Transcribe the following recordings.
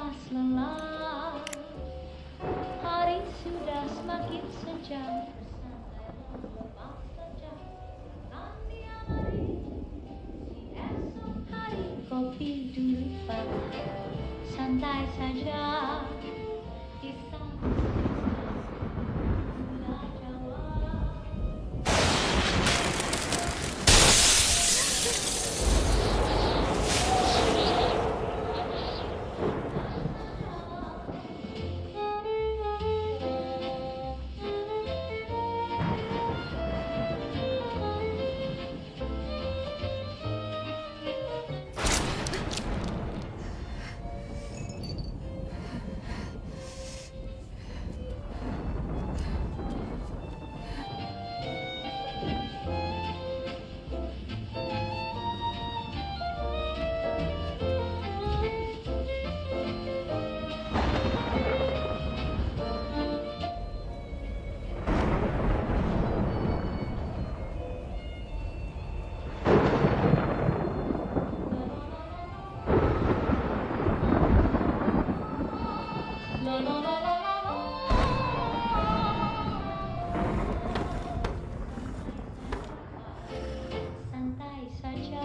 lepas lelah, hari sudah semakin sejam. Bersantailah lepas saja, nanti hari si esok hari. Kopi dulu Pak, santai saja. Kisah gula Jawa. Santai saja.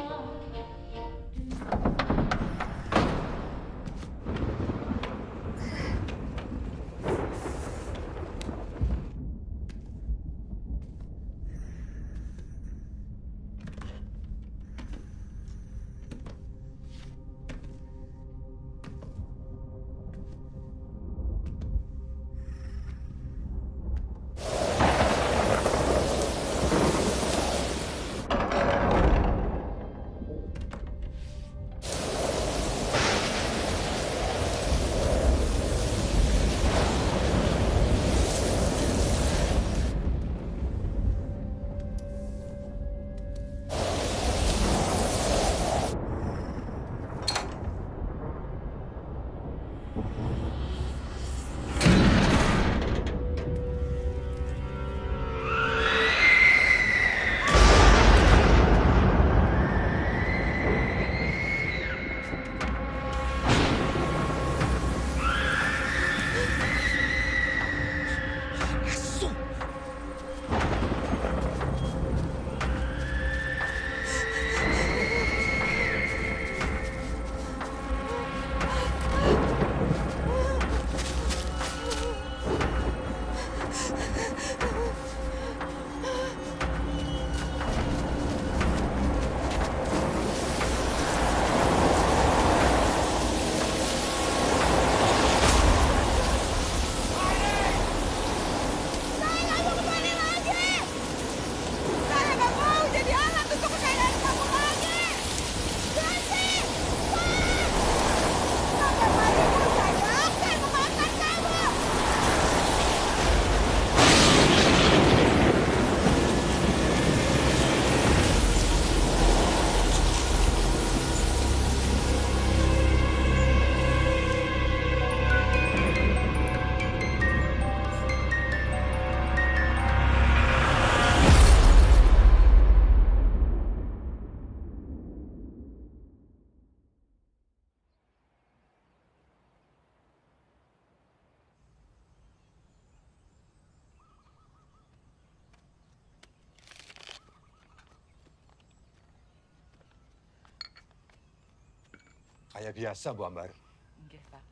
Kayak biasa, Bu Ambar. Nggih, Pak.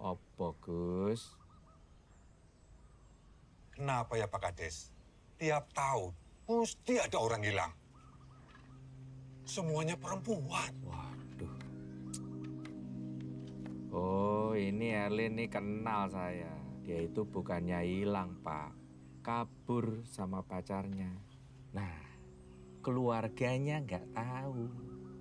Apa, Gus? Kenapa ya Pak Kades? Tiap tahun mesti ada orang hilang. Semuanya perempuan. Waduh. Oh, ini Erlin nih kenal saya. Dia itu bukannya hilang, Pak. Kabur sama pacarnya. Nah, keluarganya nggak tahu.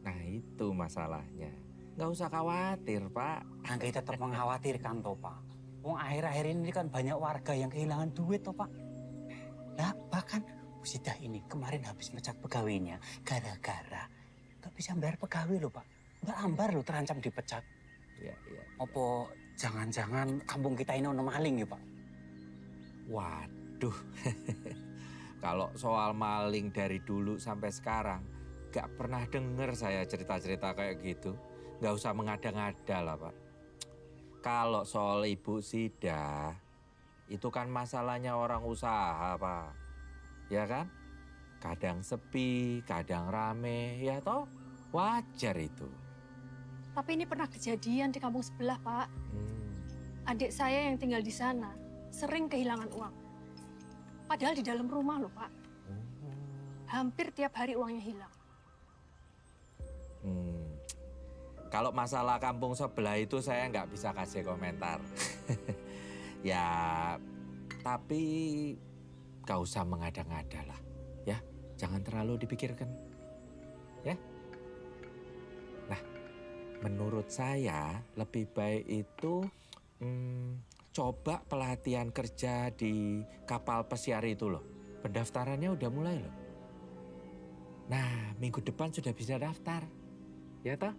Nah, itu masalahnya. Nggak usah khawatir, Pak. Angga tetap mengkhawatirkan, toh, Pak. Wong akhir-akhir ini kan banyak warga yang kehilangan duit, toh, Pak. Nah, bahkan Musidah ini kemarin habis mecat pegawainya gara-gara nggak bisa bayar pegawai loh, Pak. Mbak Ambar loh terancam dipecat. Iya. Apa jangan-jangan kampung kita ini ono maling ya, Pak? Waduh. Kalau soal maling dari dulu sampai sekarang, gak pernah denger saya cerita-cerita kayak gitu. Gak usah mengada-ngada lah, Pak. Kalau soal Ibu Sida, itu kan masalahnya orang usaha, Pak. Ya kan? Kadang sepi, kadang rame, ya toh? Wajar itu. Tapi ini pernah kejadian di kampung sebelah, Pak. Hmm. Adik saya yang tinggal di sana sering kehilangan uang. Padahal di dalam rumah loh, Pak. Hampir tiap hari uangnya hilang. Kalau masalah kampung sebelah itu saya nggak bisa kasih komentar. Ya, tapi gak usah mengada-ngada lah. Ya, jangan terlalu dipikirkan. Ya. Nah, menurut saya lebih baik itu coba pelatihan kerja di kapal pesiar itu loh. Pendaftarannya udah mulai loh. Nah, minggu depan sudah bisa daftar. Ya toh?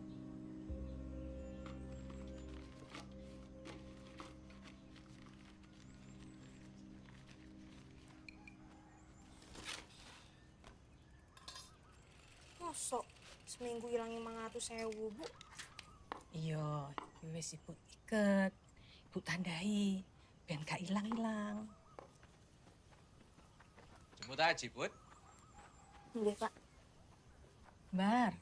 Mosok seminggu hilang 500.000, Bu? Iya, wis ibu iket, ibu tandai, ben gak ilang-ilang. Jemput aja, Bud. Nggih, Pak. Bar,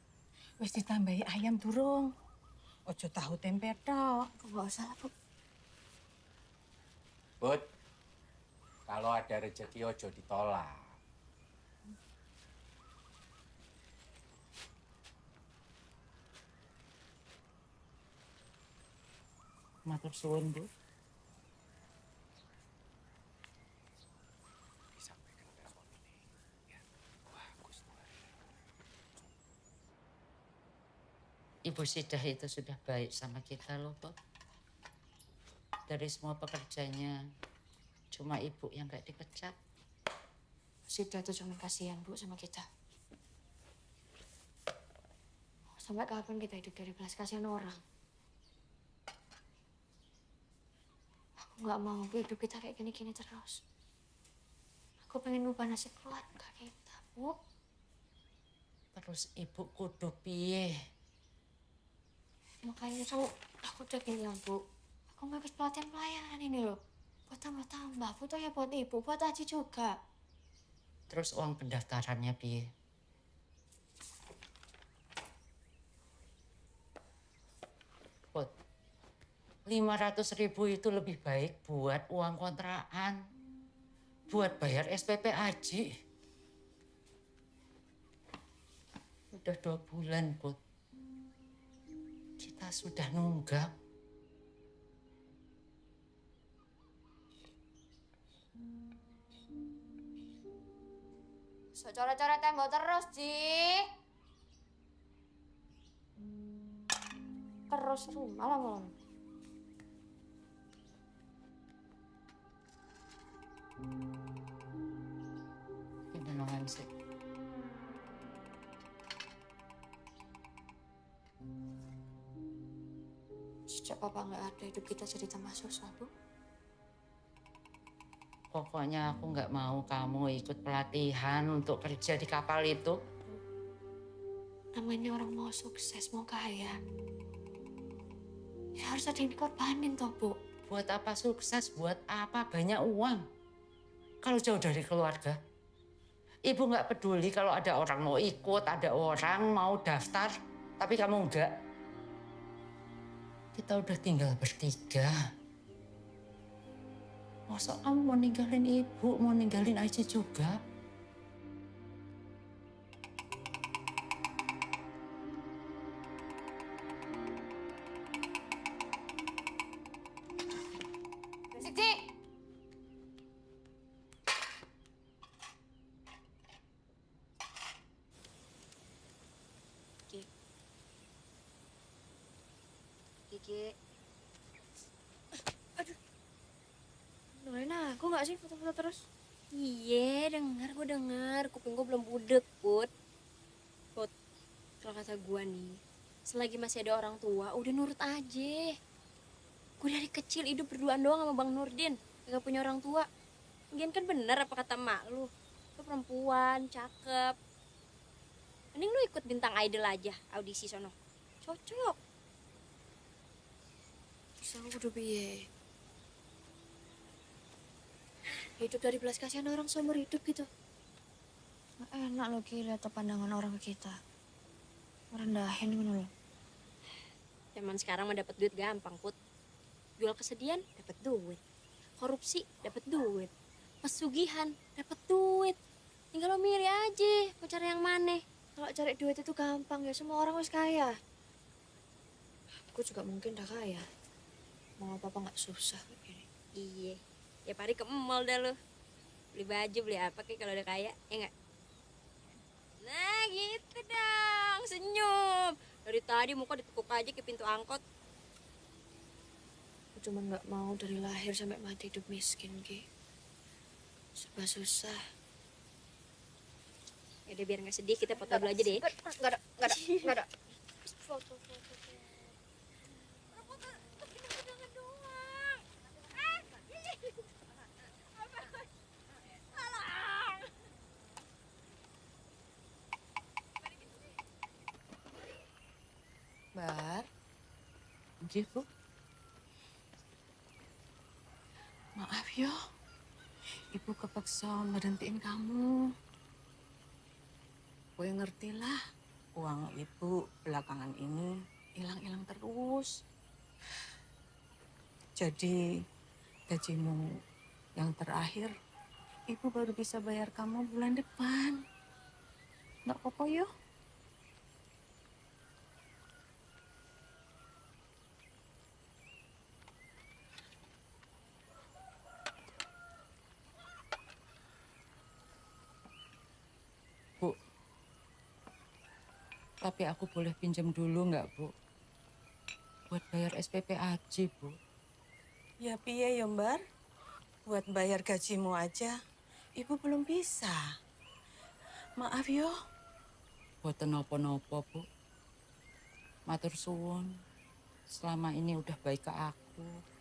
wis ditambahi ayam durung. Ojo tahu tempe tok. Nggak usah, Bu. Bud, kalau ada rezeki ojo ditolak. Matur suwun, Bu. Disampaikan telepon ini. Ya, bagus tuh. Ibu Sidah itu sudah baik sama kita loh, Bob. Dari semua pekerjanya, cuma ibu yang gak dipecat. Sidah tuh cuma kasihan, Bu, sama kita. Sampai kapan kita hidup dari belas kasihan orang? Aku nggak mau hidup kita kayak gini-gini terus. Aku pengen ubah nasib keluarga kita, Bu. Terus ibu kudu piye? Makanya tuh aku udah bilang, Bu. Aku mau ikut pelatihan pelayanan ini loh. Buat tambah-tambah, fotonya buat ibu, buat Aji juga. Terus uang pendaftarannya piye? Bot, 500.000 itu lebih baik buat uang kontrakan. Buat bayar SPP Aji. Udah 2 bulan, Bot. Kita sudah nunggak. So coret-coret tembok terus, Ji. Terus rumah lah malam. Pindahan sih. Sejak papa nggak ada, hidup kita jadi tambah susah, Bu. Pokoknya aku nggak mau kamu ikut pelatihan untuk kerja di kapal itu. Namanya orang mau sukses, mau kaya. Ya harus ada yang dikorbanin toh, Bu. Buat apa sukses, buat apa banyak uang. Kalau jauh dari keluarga. Ibu nggak peduli kalau ada orang mau ikut, ada orang mau daftar. Tapi kamu enggak. Kita udah tinggal bertiga. Masa kamu mau ninggalin ibu, mau ninggalin Aji juga? Berisik, Ji! Kiki. Aduh. Dengerin aku nggak sih foto-foto terus? Iya, gue denger. Kuping gue belum budek, Put. Put, kalau kata gue nih, selagi masih ada orang tua, udah nurut aja. Gue dari kecil hidup berduaan doang sama Bang Nurdin. Gak punya orang tua. Lagian kan bener apa kata mak lu. tuh perempuan, cakep. Mending lu ikut Bintang Idol aja, audisi sono. Cocok. Terus aku kudu piye? Hidup dari belas kasihan orang seumur hidup gitu. Nggak enak loh Ki lihat pandangan orang ke kita. Merendahin gitu loh. Zaman sekarang mah dapat duit gampang, Put. Jual kesedihan dapat duit. Korupsi dapat duit. Pesugihan dapat duit. Tinggal lo milih aja mau cari yang mana. Kalau cari duit itu gampang ya, semua orang harus kaya. Aku juga mungkin udah kaya. Mau apa-apa nggak susah kayak gini. Iya. Ya pari ke mall dah lo. Beli baju, beli apa kayak kalau udah kaya, ya enggak? Nah gitu dong, senyum. Dari tadi muka ditekuk aja ke pintu angkot. Aku cuma nggak mau dari lahir sampai mati hidup miskin, Ki. Serba susah. Ya udah biar nggak sedih, kita foto dulu aja deh. Nggak ada. Foto. Bar. Nggih, Bu. Maaf yo. Ibu kepaksa berhentiin kamu. Gue ngertilah, uang ibu belakangan ini hilang-hilang terus. Jadi gajimu yang terakhir, ibu baru bisa bayar kamu bulan depan. Nggak apa-apa yo. Bu, tapi aku boleh pinjam dulu nggak, Bu? Buat bayar SPP Aji, Bu. Ya piye ya Mbar? Buat bayar gajimu aja, ibu belum bisa. Maaf yo. Buatan nopo-nopo, Bu. Matur suwun. Selama ini udah baik ke aku.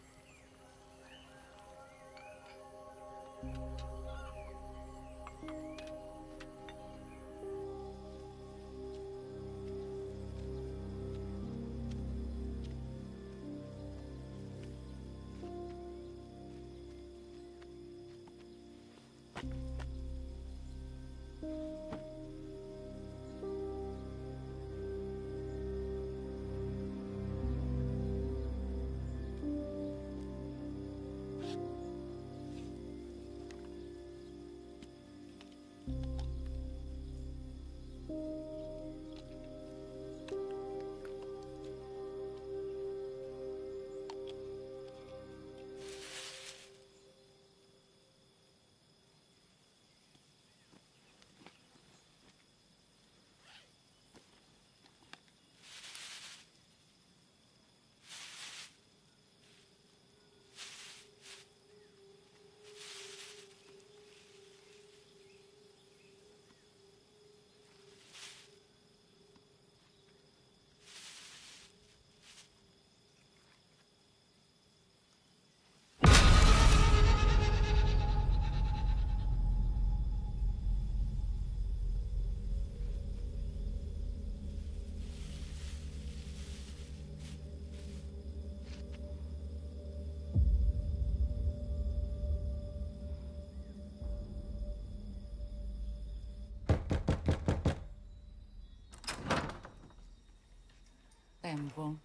Tembong.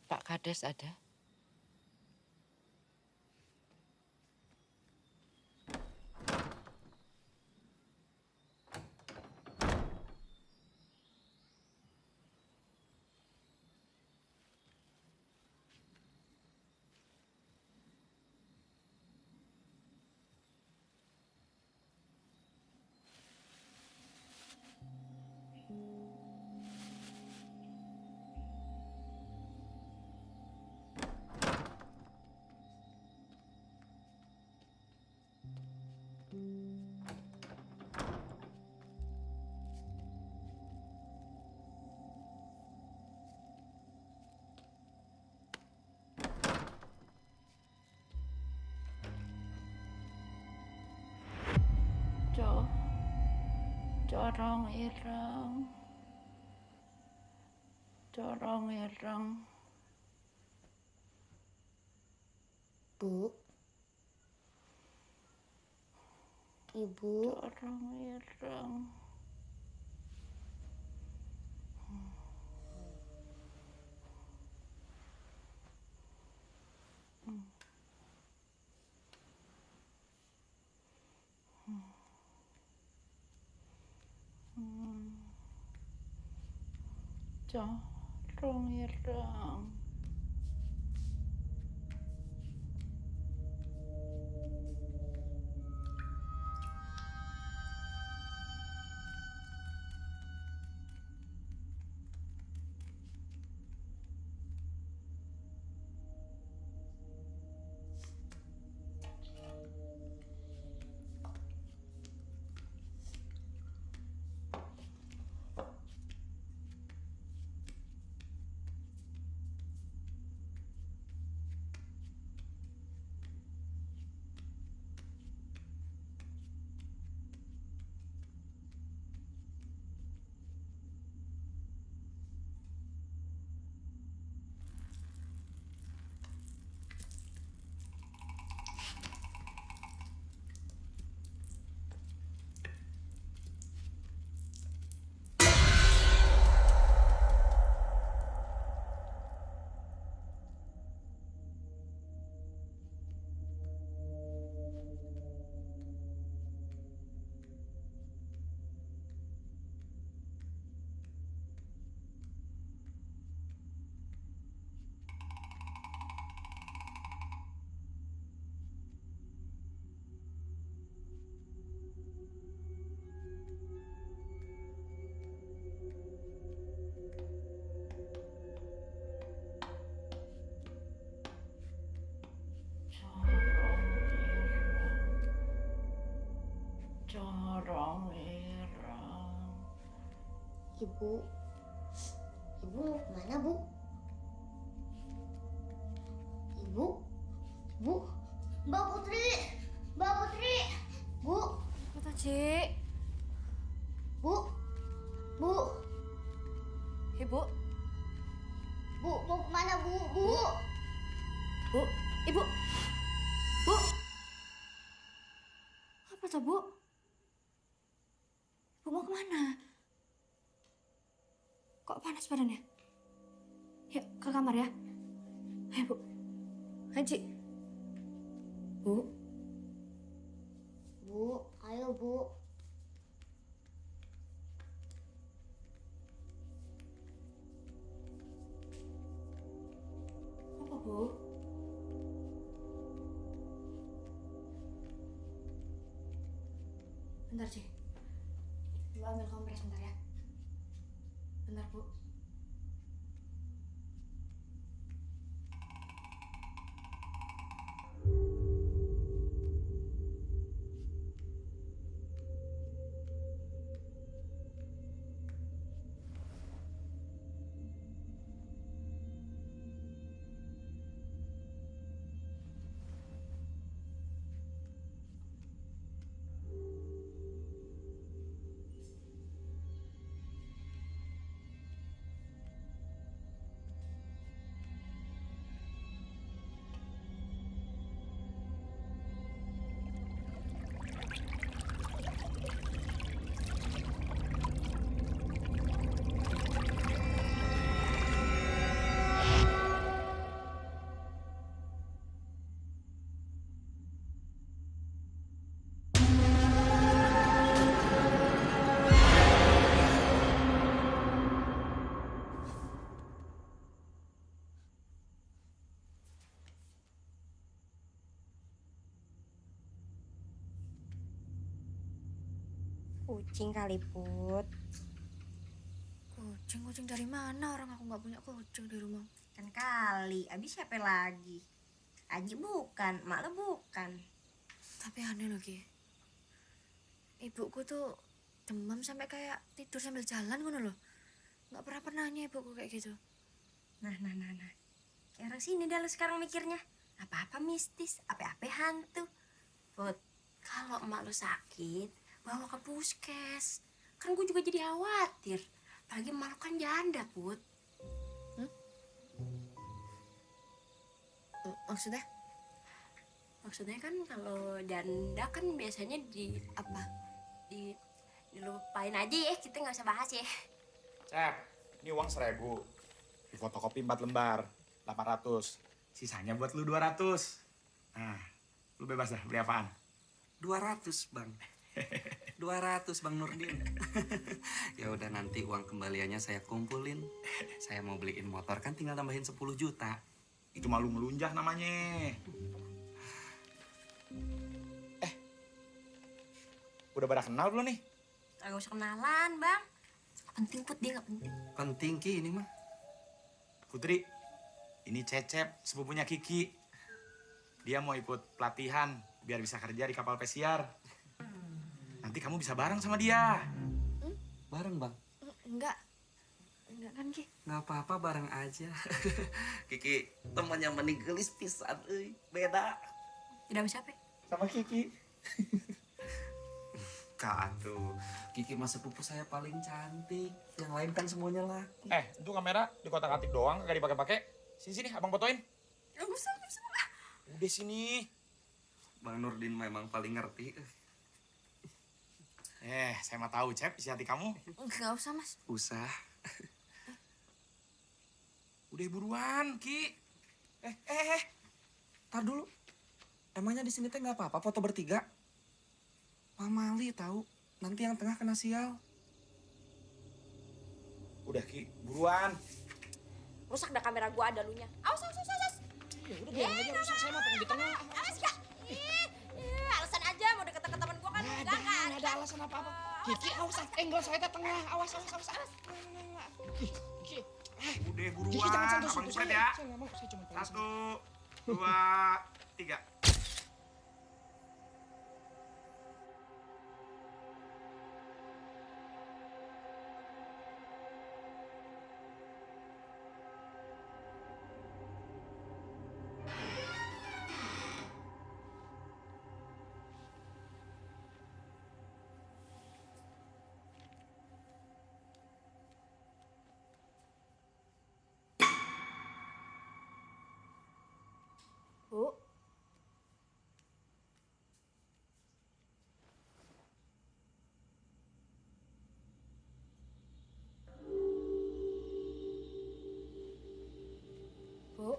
Pak Kades ada? Corong ireng. Corong ireng. Bu. Ibu. Corong ireng. Corong ireng. Corong ireng. Ibu. Ibu mau kemana, Bu? Ibu. Bu. Mbak Putri. Mbak Putri. Bu. Apa Cik? Bu. Bu. Ibu. Bu, mau kemana, Bu? Bu. Bu. Ibu. Bu. Apa tuh, Bu? Bu mau kemana? Kok panas badannya? Yuk, ke kamar ya. Ayo, Bu. Haji. Bu. Bu, ayo, Bu. Apa, Bu? Bentar, Ci. Mbak ambil kompres bentar ya. Bentar, Bu. Kucing kali, Put. Kucing dari mana? Orang aku nggak punya kucing di rumah. Kan kali, abis siapa lagi? Aji bukan, Mak lo bukan. Tapi aneh loh, Ki. Ibuku tuh demam sampai kayak tidur sambil jalan ngono loh. Nggak pernah nanya ibuku kayak gitu. Nah. Kayak orang sini dah lo sekarang mikirnya. Apa-apa mistis, apa-apa hantu. Put, kalau emak lo sakit, bawa ke puskes. Kan gue juga jadi khawatir. Apalagi Malu kan janda, Put. Maksudnya? Maksudnya kan kalau janda kan biasanya dilupain aja ya, kita nggak usah bahas ya. Cep, ini uang 1.000. Di fotokopi 4 lembar, 800. Sisanya buat lu 200. Nah, lu bebas dah beli apaan? 200, Bang. 200, Bang Nurdin. Ya udah, nanti uang kembaliannya saya kumpulin. Saya mau beliin motor, kan tinggal tambahin 10 juta. Itu malu ngelunjah namanya. Udah pada kenal belum nih? Gak usah kenalan, Bang. Penting, Put, dia gak penting. Penting, Ki, ini mah. Putri, ini Cecep, sepupunya Kiki. Dia mau ikut pelatihan biar bisa kerja di kapal pesiar. Nanti kamu bisa bareng sama dia. Bareng, Bang? Enggak kan, Ki? Nggak apa-apa, bareng aja. Kiki temannya meninggelis pisan, beda. Tidak bisa, Pe. Sama Kiki. Kak tuh, Kiki mah sepupu saya paling cantik. Yang lain kan semuanya laki. Itu kamera di kotak-atik doang, gak dipakai-pakai. Sini, abang fotoin. Gak usah. Udah sini. Bang Nurdin memang paling ngerti. Saya mah tahu, Cep, isi hati kamu. Gak usah, Mas. Usah. Udah buruan, Ki. Tar dulu. Emangnya di sini teh nggak apa-apa foto bertiga? Pamali tahu. Nanti yang tengah kena sial. Udah, Ki, buruan. Rusak dah kamera gua, ada lunya. Awas. Ya udah biarin aja rusak, saya mah pengen di tengah. Awas, Kak. Alasan aja mau deket ke temen gua kan. Nggak ada alasan apa-apa. Kiki, awas. Enggak, saya teh tengah. Awas. Kiki. Udah buruan. Kiki, jangan sentuh saya ya. Saya nggak mau, saya cuma pengen 1, 2, 3. Bu. Bu.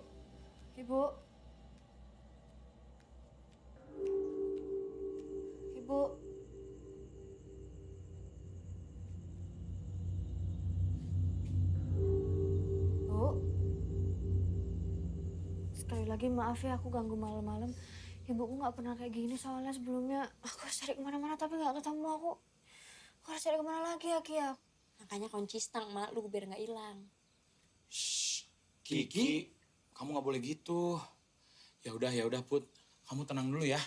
Ibu. Ibu. Bu. Sekali lagi maaf ya aku ganggu malam-malam. Ibuku nggak pernah kayak gini soalnya sebelumnya aku harus cari kemana-mana tapi nggak ketemu aku. Aku harus cari kemana lagi ya, Kia? Makanya kunci stang mak lu biar nggak hilang. Kiki, kamu nggak boleh gitu. Ya udah Put, kamu tenang dulu ya.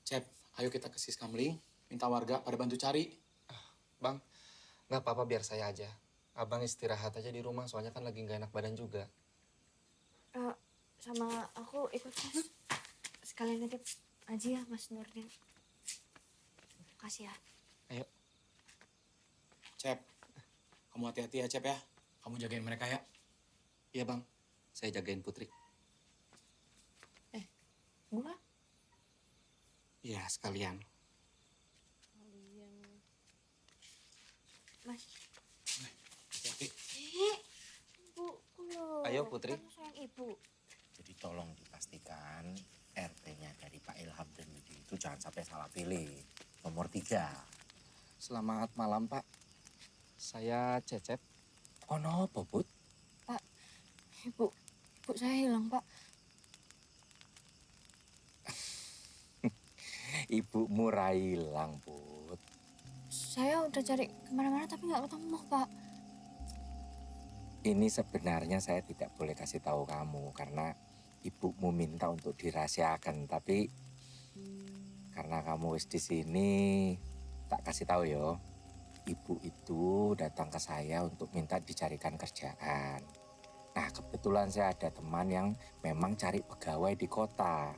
Cep, ayo kita ke Siskamling, minta warga pada bantu cari. Bang, nggak apa-apa, biar saya aja. Abang istirahat aja di rumah, soalnya kan lagi nggak enak badan juga. Sama aku ikut Mas. Sekalian nitip aja ya Mas Nurdin. Makasih ya. Ayo. Cep, kamu hati-hati ya Cep ya. Kamu jagain mereka ya. Iya Bang, saya jagain Putri. Gua? Iya, sekalian. Mas. Hati-hati. Bu, Ayo, Putri. Kan sayang ibu. Jadi tolong dipastikan RT-nya dari Pak Ilham dan Widi itu jangan sampai salah pilih. Nomor 3. Selamat malam, Pak. Saya Cecep. Oh no, Bobut. Pak, ibu saya hilang, Pak. Ibumu hilang, Put. Saya udah cari kemana-mana tapi nggak ketemu, Pak. Ini sebenarnya saya tidak boleh kasih tahu kamu karena ibumu minta untuk dirahasiakan. Tapi karena kamu wis di sini, tak kasih tahu yo. Ibu itu datang ke saya untuk minta dicarikan kerjaan. Nah, kebetulan saya ada teman yang memang cari pegawai di kota.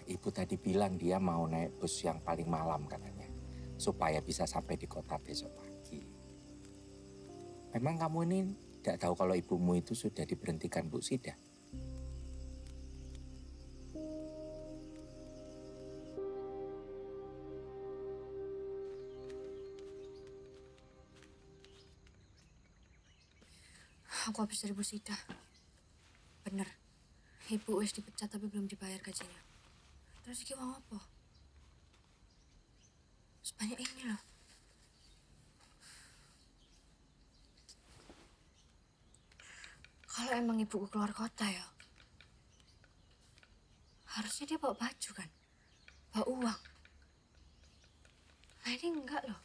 Ibu tadi bilang dia mau naik bus yang paling malam katanya. supaya bisa sampai di kota besok pagi. Memang kamu ini tidak tahu kalau ibumu itu sudah diberhentikan Bu Sida? Aku habis dari Bu Sida. Bener. Ibu wis dipecat tapi belum dibayar gajinya. Terus iki mau apa? Sebanyak ini loh. Kalau emang ibuku keluar kota ya, harusnya dia bawa baju kan? Bawa uang. Nah ini enggak loh.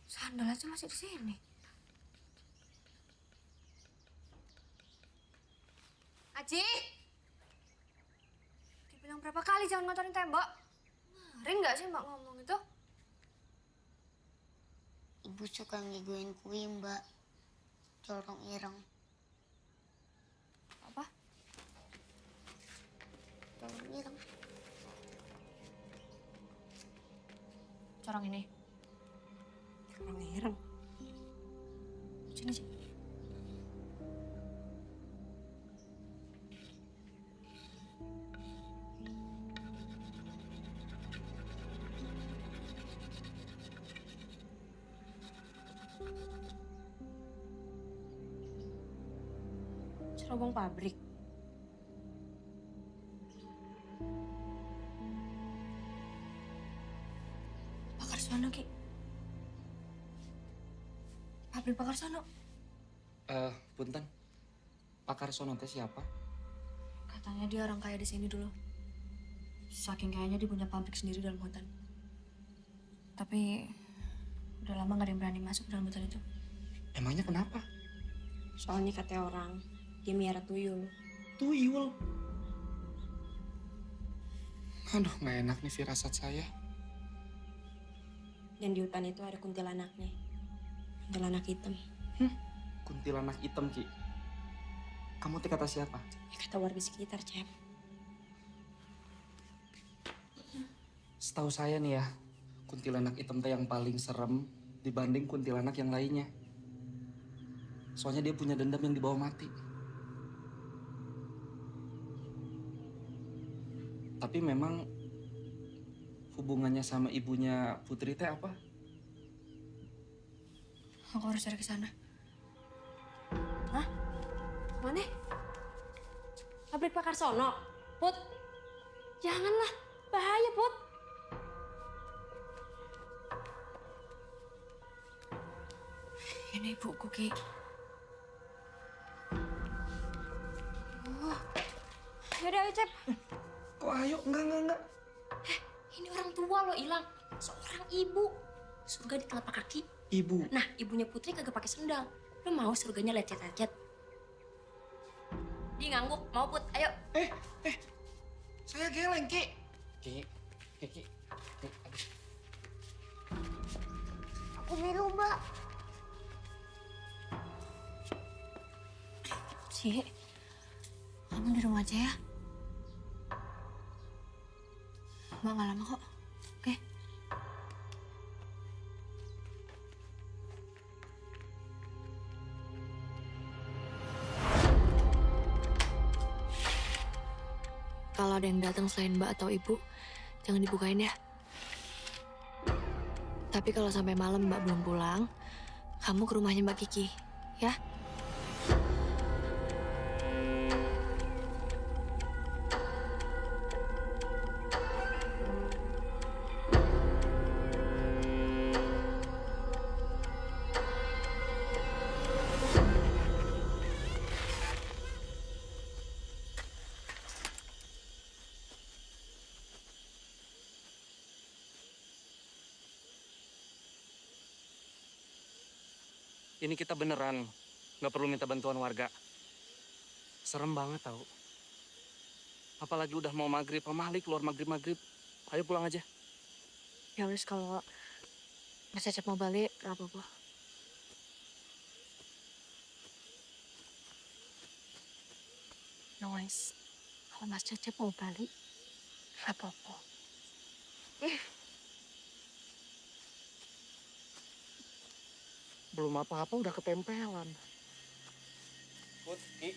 Sandal aja masih di sini. Aji! Dibilang berapa kali jangan ngotorin tembok? Ngering nggak sih mbak ngomong itu? Ibu suka ngegoin kue, Mbak. Corong ireng. Apa? Corong ireng. Corong ini. Corong ireng. Sini sih. Cerobong pabrik. Pakar Sono, Ki. Pabrik Pakar Sono. Punten. Pakar Sono teh siapa? Katanya dia orang kaya di sini dulu. Saking kayanya dia punya pabrik sendiri dalam hutan. Tapi udah lama gak ada yang berani masuk dalam hutan itu. Emangnya kenapa? Soalnya kata orang, dia miara tuyul. Tuyul? Aduh, nggak enak nih firasat saya. Dan di hutan itu ada kuntilanaknya. Kuntilanak hitam. Kuntilanak hitam, Ki. Kamu teh kata siapa? Ya kata warga sekitar, Cep. Setahu saya nih ya, kuntilanak hitam teh yang paling serem dibanding kuntilanak yang lainnya. Soalnya dia punya dendam yang dibawa mati. Tapi memang hubungannya sama ibunya Putri teh apa? Aku harus cari ke sana. Hah? Mana? Pabrik Pakar Sono. Put, janganlah. Bahaya, Put. Ini ibuku, Ki. Yaudah, ayo, Cep. Kok ayo? Enggak. Ini orang tua lo hilang. Seorang ibu. Surga di telapak kaki. Ibu? Nah, ibunya Putri kagak pakai sendal. Lo mau surganya lecet-lecet? Dia ngangguk. Mau, Put? Ayo. Saya geleng, Ki. Ki. Aduh. Aku biru, Mbak. Ci, kamu di rumah aja ya. Mbak nggak lama kok, oke? Kalau ada yang datang selain Mbak atau Ibu, jangan dibukain ya. Tapi kalau sampai malam Mbak belum pulang, kamu ke rumahnya Mbak Kiki, ya? Ini kita beneran nggak perlu minta bantuan warga. Serem banget tau. Apalagi udah mau maghrib, pamali keluar maghrib. Ayo pulang aja. Ya wis, kalau Mas Cecep mau balik, gak apa-apa. No wis, kalau Mas Cecep mau balik, gak apa-apa. Belum apa-apa udah ketempelan. Put, Ki,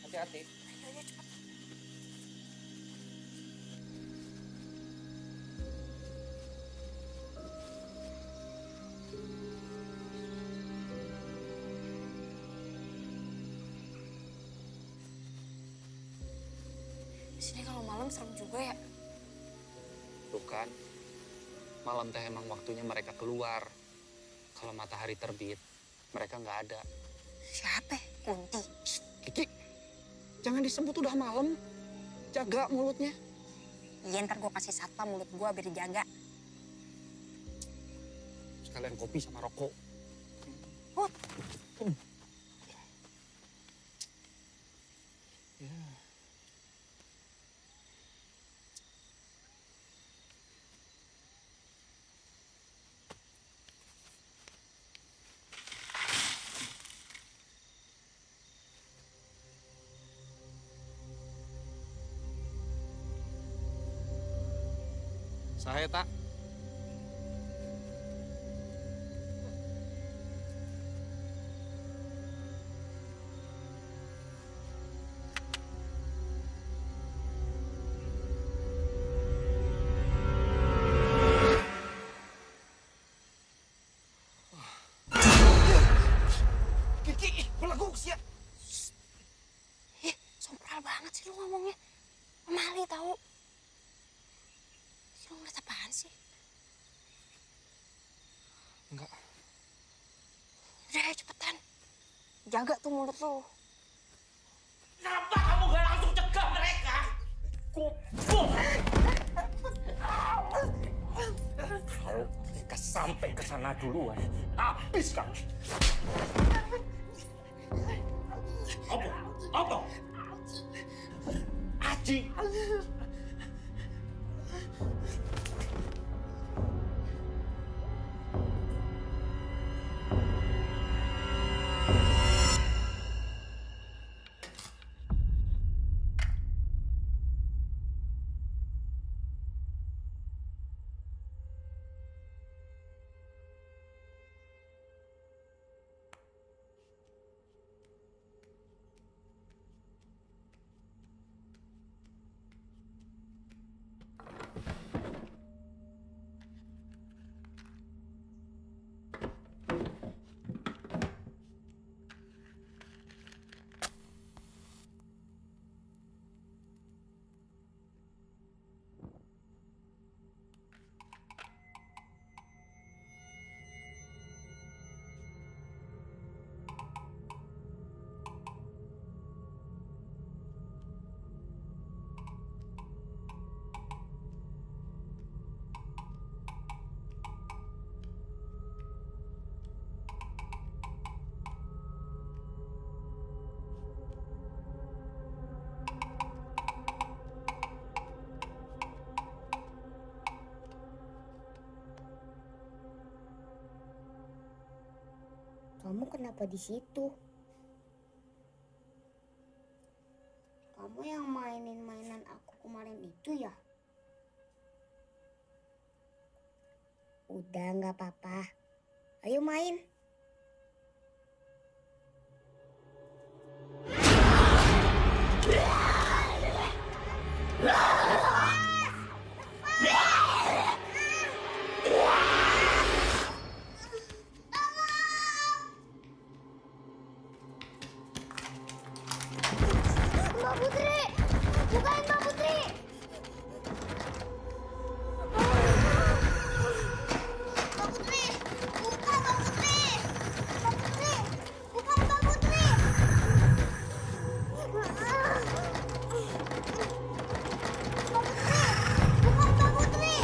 hati-hati. Ayo cepat. Di sini kalau malam serem juga ya. Tuh kan, malam teh emang waktunya mereka keluar. Kalau matahari terbit, mereka nggak ada. Siapa? Kunti. Kiki, jangan disebut udah malam. Jaga mulutnya. Iya, ntar gue kasih satpam mulut gue biar dijaga. Sekalian kopi sama rokok. Put. Saya tak. Kiki, belagu sih ya. Ih, sompral banget sih lu ngomongnya. Mali tahu. Lu ngeliat apaan sih? Enggak. Udah, ayo cepetan. Jaga tuh mulut lu. Kenapa kamu gak langsung cegah mereka? Kumpul. Kalau mereka sampai ke sana duluan, habis kamu. Apa? Aji. Kamu kenapa di situ? Kamu yang mainin mainan aku kemarin itu ya? Udah nggak apa-apa. Ayo main. Mbak Putri! Bukain Mbak Putri! Mbak Putri! Buka Mbak Putri! Mbak Putri! Bukan Mbak Putri! Mbak Putri! Bukan Mbak Putri!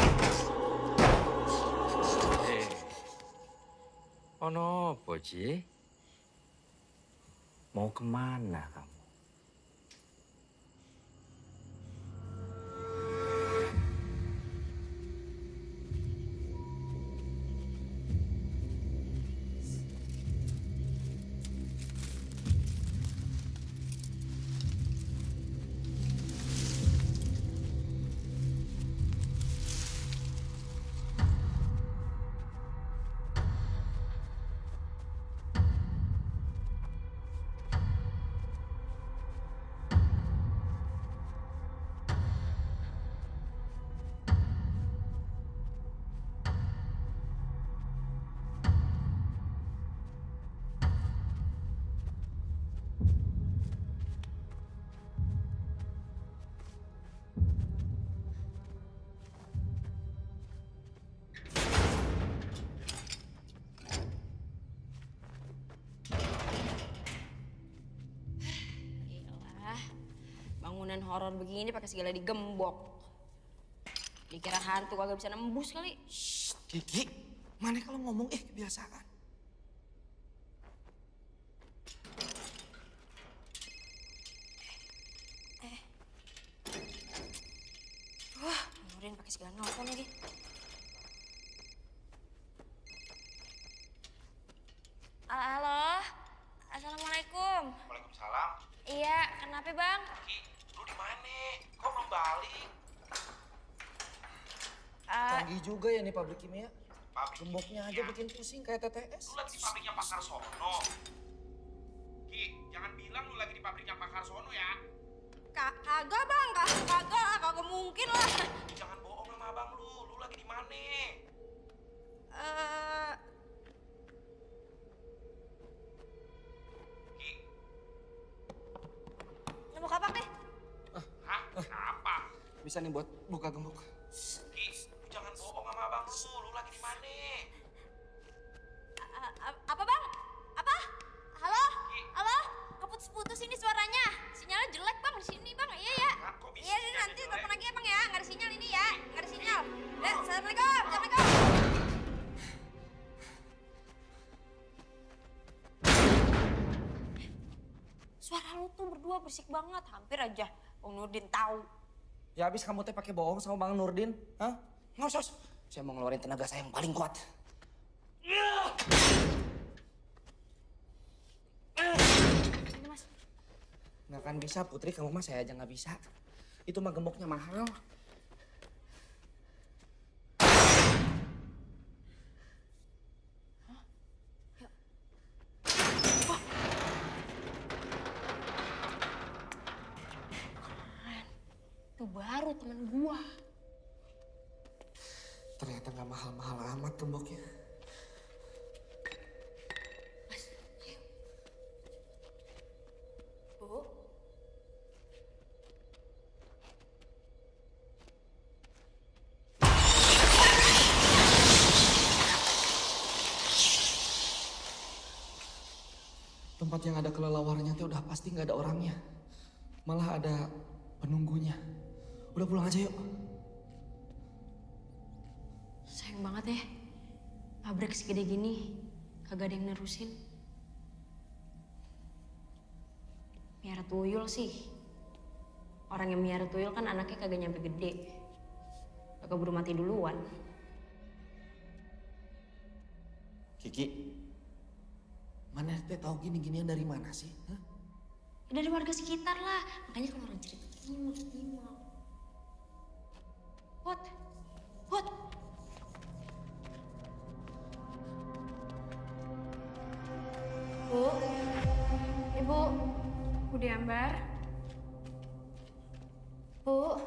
Ono apa, Ji? Mau kemana kamu? bangunan horor begini pakai segala digembok. Dikira hantu kagak bisa nembus kali. Kiki, mana kalau ngomong kebiasaan. Wah, Nurin pakai segala nelfon lagi. Halo, assalamualaikum. Waalaikumsalam. Iya, kenapa bang? Ki, lu di mana? Kok belum balik? Canggih juga ya nih pabrik kimia. Pabrik Gemboknya aja bikin pusing kayak TTS. Lu lagi di pabriknya Pak Karsono. Ki, jangan bilang lu lagi di pabriknya Pak Karsono ya. Kagak bang, kagak mungkin lah. Jangan bohong sama abang lu lagi di mana? Ki. Nembok apa deh? Hah? Kenapa? Bisa nih buat buka gembok. Ki, lu jangan bohong sama abang lu lagi di mana? Apa bang? Apa? Halo? Halo? Keputus-putus ini suaranya. Sinyalnya jelek bang di sini bang. Iya ya. Iya ini nanti telepon lagi ya bang ya. Nggak ada sinyal ini ya. Nggak ada sinyal. Assalamualaikum. Assalamualaikum. Suara lu tuh berdua berisik banget. Hampir aja Bang Nurdin tahu. Ya habis kamu teh pakai bohong sama Bang Nurdin, hah? Nggak usah. Saya mau ngeluarin tenaga saya yang paling kuat. Ini mas. Nggak akan bisa Putri, kamu mah saya aja nggak bisa. Itu mah gemboknya mahal. Itu baru temen gua. Ternyata nggak mahal-mahal amat gemboknya. Mas, ayo. Bu. Tempat yang ada kelelawarnya tuh udah pasti nggak ada orangnya. Malah ada penunggunya. Udah pulang aja yuk. Sayang banget ya. Pabrik segede gini, kagak ada yang nerusin. Miara tuyul sih. Orang yang miara tuyul kan anaknya kagak nyampe gede. Kagak buru mati duluan. Kiki, mana teh tahu gini-ginian dari mana sih? Hah? Dari warga sekitar lah. Makanya kalau orang cerita nyimak. Put. Bu. Ibu. Bu Diambar. Bu.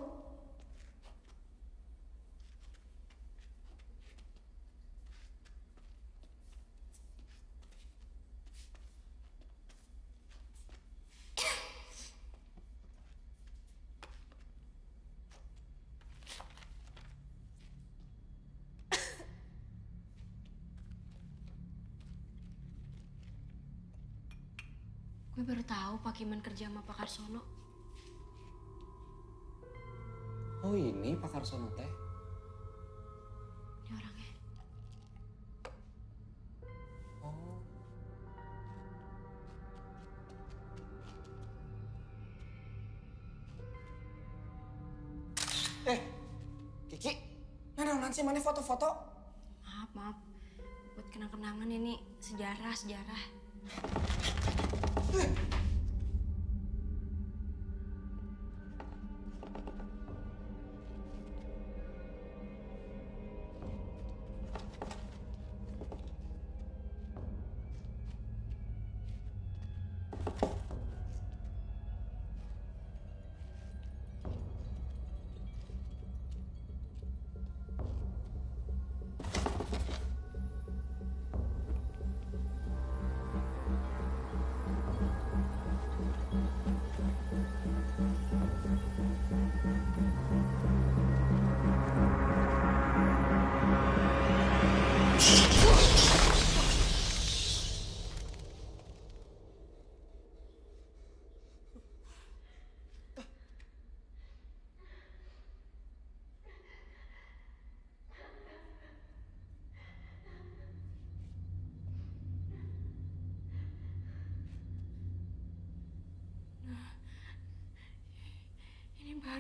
Gue baru tahu Pak Iman kerja sama Pak Karsono. Oh ini Pak Karsono teh? Ini orangnya. Oh. Kiki, nah sih mana foto-foto? Maaf. Buat kenang-kenangan ini sejarah.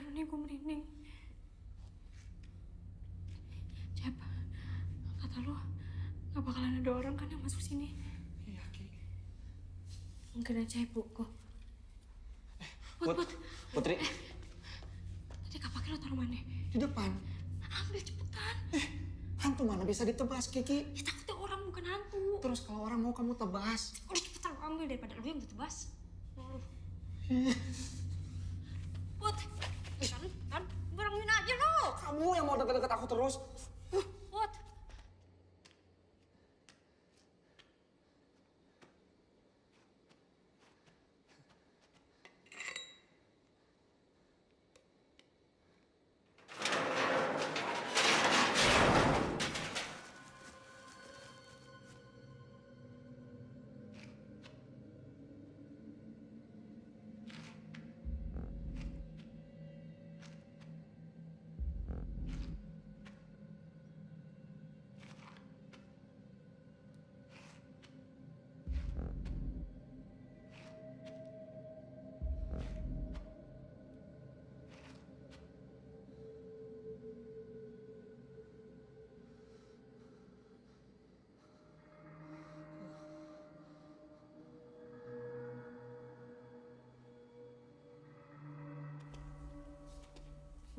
Baru nih gue merinding. Cep, kata lu gak bakalan ada orang kan yang masuk sini? Iya, Ki. Mungkin aja ibu kok. Putri. Tadi kapaknya lo taruh mana? Di depan. Ambil cepetan. Hantu mana bisa ditebas, Kiki? Ya takutnya orang bukan hantu. Terus kalau orang mau kamu tebas. Udah cepetan lo ambil daripada lu yang ditebas. Put, kan, barengin aja lo. Kamu yang mau deket-deket aku terus. Put.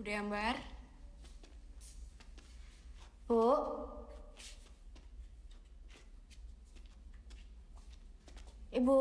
Udah ya, Mbar? Bu? Ibu?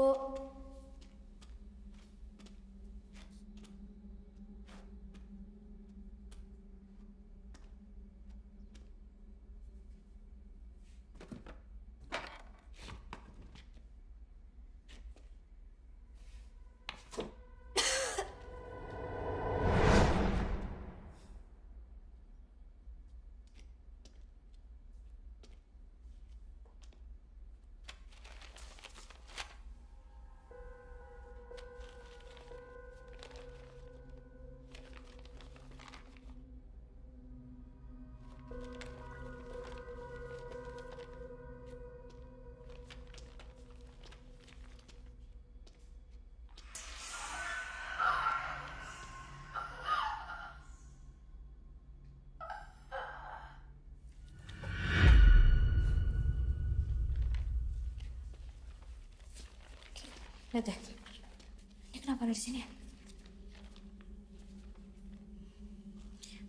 Lihat deh, ini kenapa ada di sini ya?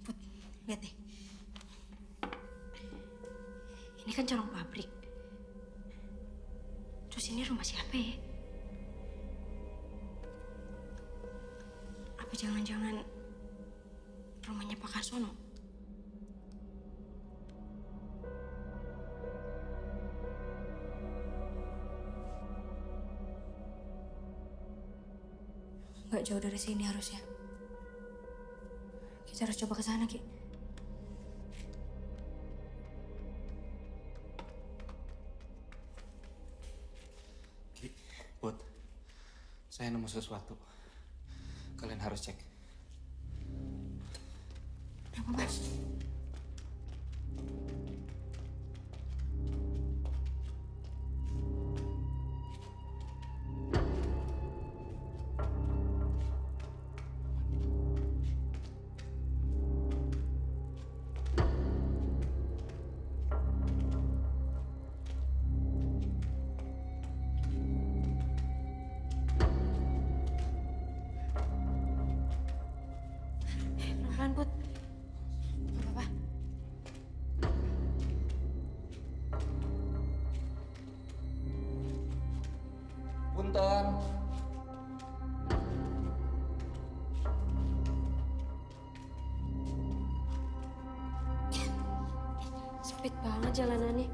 Put, lihat deh. Ini kan corong pabrik. Terus ini rumah siapa ya? Apa jangan-jangan rumahnya Pak Karsono? Gak jauh dari sini harusnya. Kita harus coba ke sana, Ki. Ki, Put, saya nemu sesuatu. Kalian harus cek. Apa, Mas? Pelan, Put. Gak apa-apa. Punten. Sempit banget jalanannya.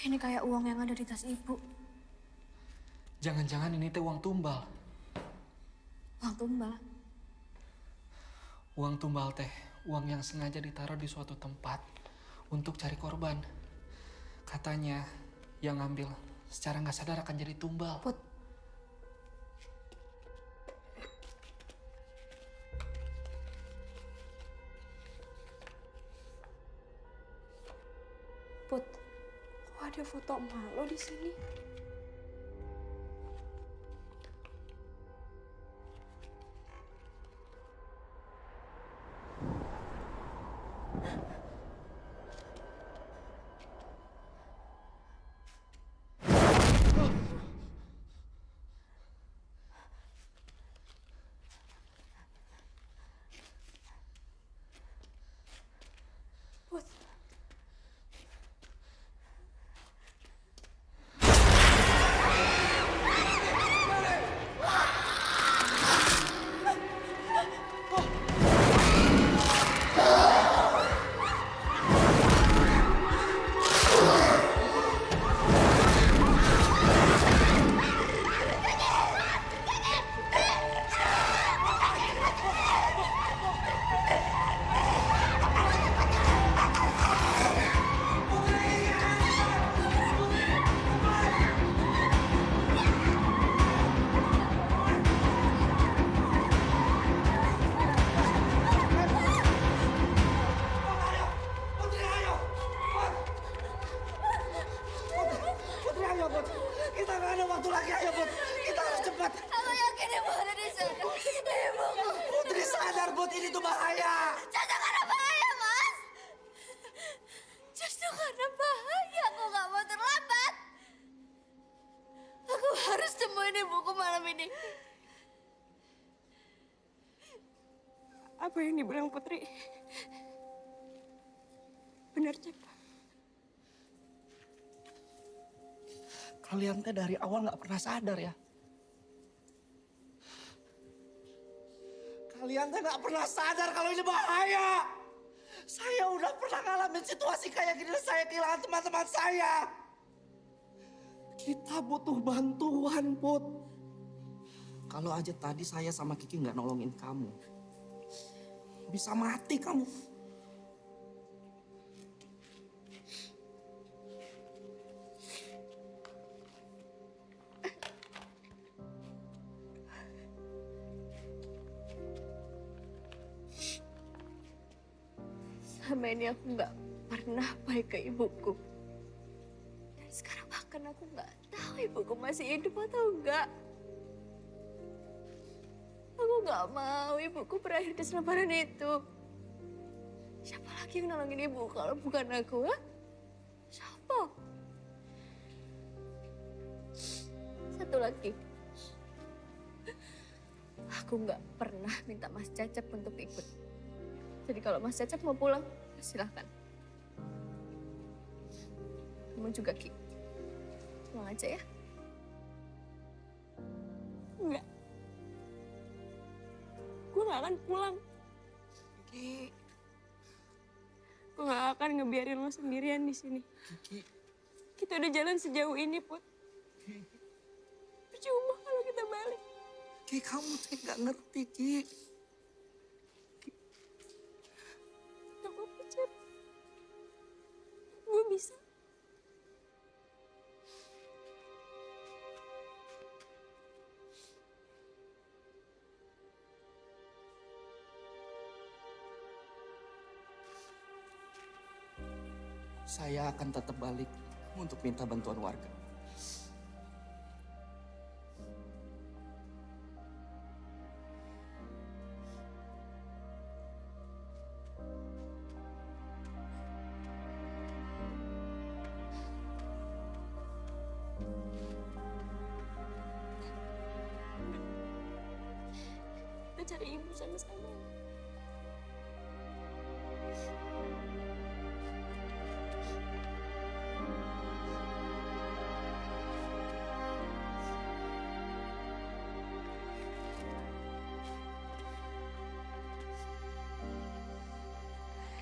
Ini kayak uang yang ada di tas ibu. Jangan-jangan ini teh uang tumbal. tumbal. Uang tumbal teh, uang yang sengaja ditaruh di suatu tempat untuk cari korban. Katanya yang ngambil secara nggak sadar akan jadi tumbal. Put. Put, kok ada foto emak lo di sini? Put. Putri, ayo, Put. Kita nggak ada waktu lagi, ayo, Put. Kita harus cepat. Aku yakin ibu ada di sana. Ibuku. Putri sadar, Put. Ini tuh bahaya. Caca karena bahaya, Mas. Justru karena bahaya aku nggak mau terlambat. Aku harus temuin ibuku malam ini. Apa yang dibilang Putri? Benar, Cep. Kalian teh dari awal nggak pernah sadar ya. Kalian teh nggak pernah sadar kalau ini bahaya. Saya udah pernah ngalamin situasi kayak gini dan saya kehilangan teman-teman saya. Kita butuh bantuan, Put. Kalau aja tadi saya sama Kiki nggak nolongin kamu, bisa mati kamu. Selama ini aku nggak pernah baik ke ibuku. Dan sekarang bahkan aku nggak tahu ibuku masih hidup atau enggak. Aku nggak mau ibuku berakhir di selebaran itu. Siapa lagi yang nolongin ibu kalau bukan aku, ha? Siapa? Satu lagi. Aku nggak pernah minta Mas Cecep untuk ikut. Jadi kalau Mas Cecep mau pulang, silahkan. Kamu juga, Ki. Pulang aja ya. Enggak. Gue gak akan pulang. Kiki. Gue gak akan ngebiarin lo sendirian di sini. Kiki. Kita udah jalan sejauh ini, Put. Percuma kalau kita balik. Ki, kamu teh nggak ngerti, Ki. Gak apa-apa, Cep. Gue bisa. Saya akan tetap balik untuk minta bantuan warga. Kita cari ibu sama-sama.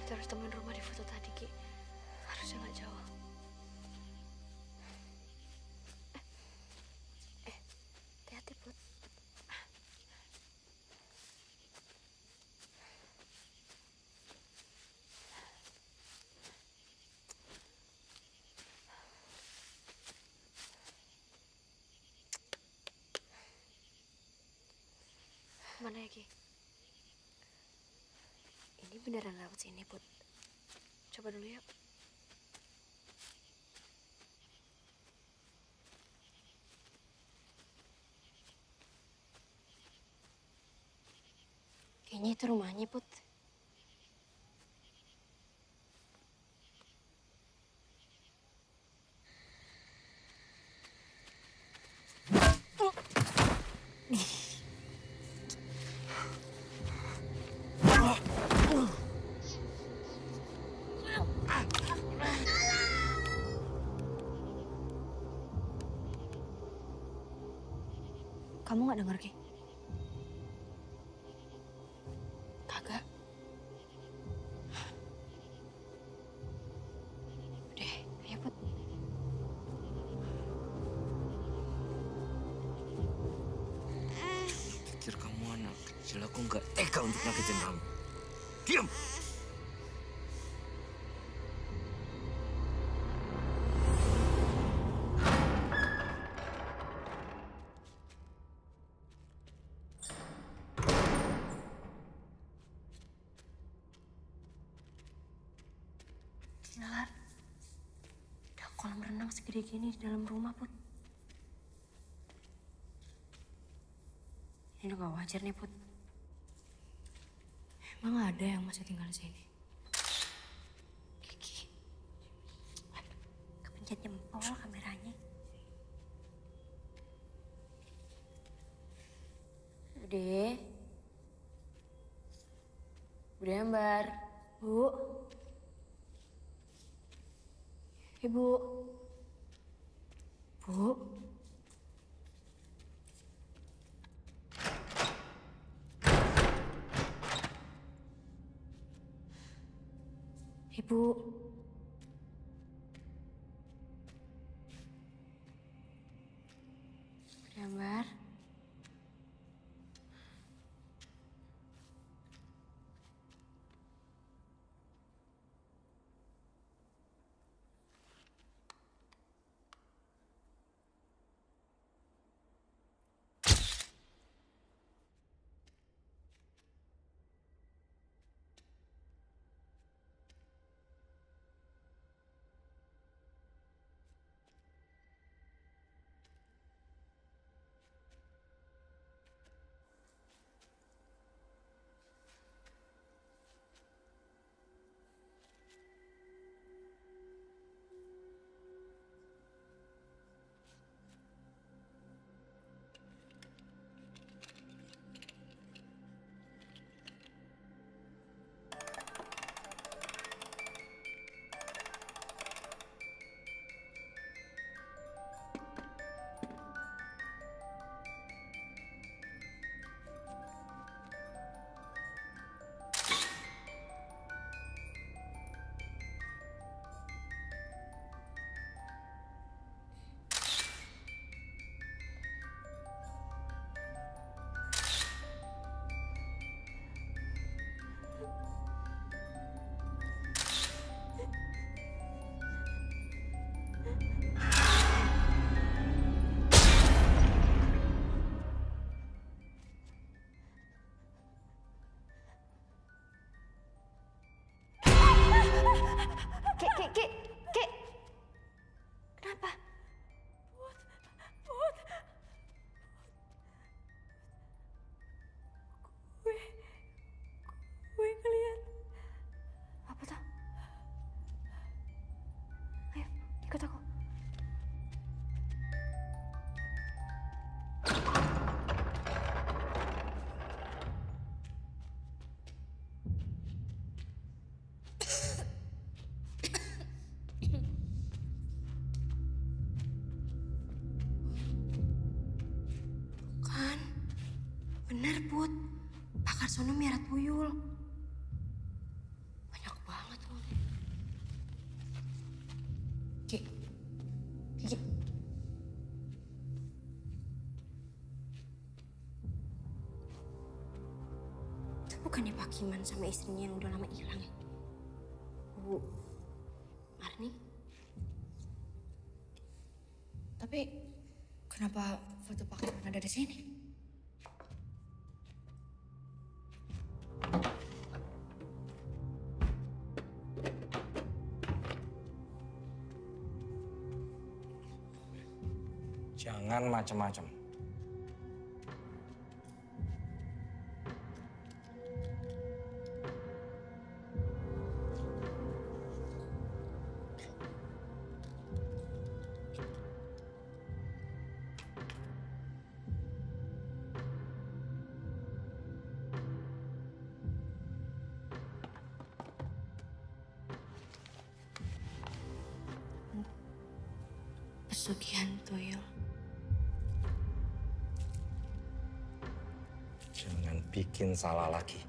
Kita harus temuin rumah di foto tadi, Ki. Harusnya nggak jauh. Hati-hati, Put. Mana ya, Ki? Ini beneran lewat sini, Put. Coba dulu yuk. Kayaknya itu rumahnya, Put. Kamu nggak dengar, Ki? Kagak. Udah, ayo, Put. Pikir kamu anak kecil, aku nggak tega untuk nyakitin kamu. Diam! Gila, ada kolam renang segede gini di dalam rumah, Put. Ini udah gak wajar nih, Put. Emang ada yang masih tinggal di sini? Kiki. Kepencet jempol kameranya. Bude. Bude Ambar. Bu. Ibu. Bu. Ibu. Bude Ambar. Ki. Kenapa? Put. Gue ngeliat. Apa tuh? Ayo, ikut aku. Bener, Put. Pak Karsono miara tuyul. Banyak banget uangnya. Ki. Itu bukannya Pak Kiman sama istrinya yang udah lama hilang ya? Bu Marni? Tapi kenapa foto Pak Kiman ada di sini? Jangan macam-macam. Pesugihan tuyul. Jangan bikin salah lagi.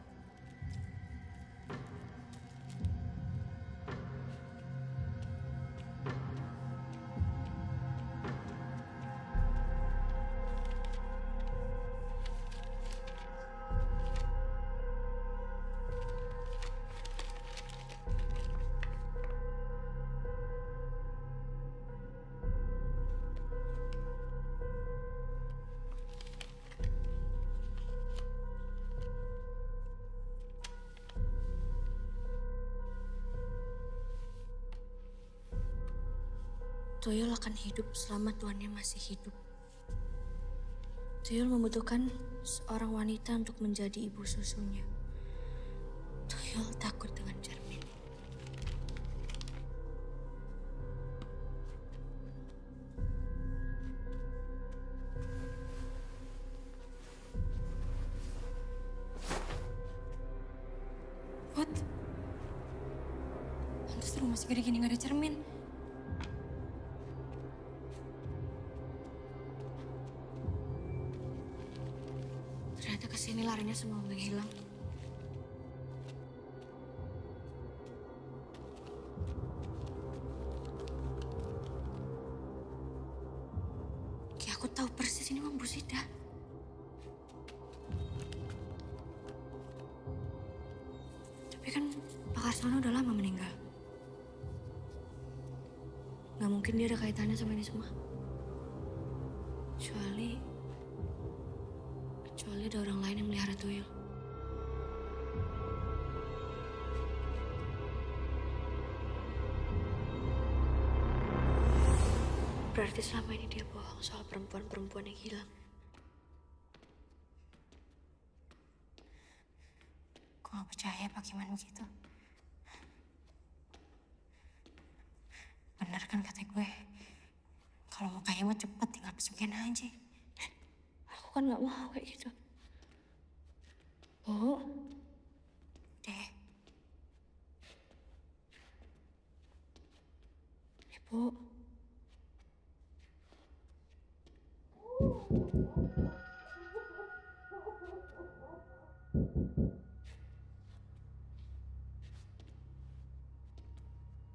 Tuyul akan hidup selama tuannya masih hidup. Tuyul membutuhkan seorang wanita untuk menjadi ibu susunya. Tuyul takut dengan cermin. What? Pantes rumah segede gini gak ada cermin. Ternyata kesini larinya semua menghilang. Ki, aku tahu persis ini Mang Busida. Tapi kan Pak Karsono udah lama meninggal. Nggak mungkin dia ada kaitannya sama ini semua. Kecuali ada orang lain yang melihara tuyul. Berarti selama ini dia bohong soal perempuan-perempuan yang hilang. Gue gak percaya Pak Kiman begitu. Bener kan kata gue, kalau mau kaya mah cepet, tinggal pesugihan aja. Aku kan gak mau kayak gitu. Bu, Deh. Ibu.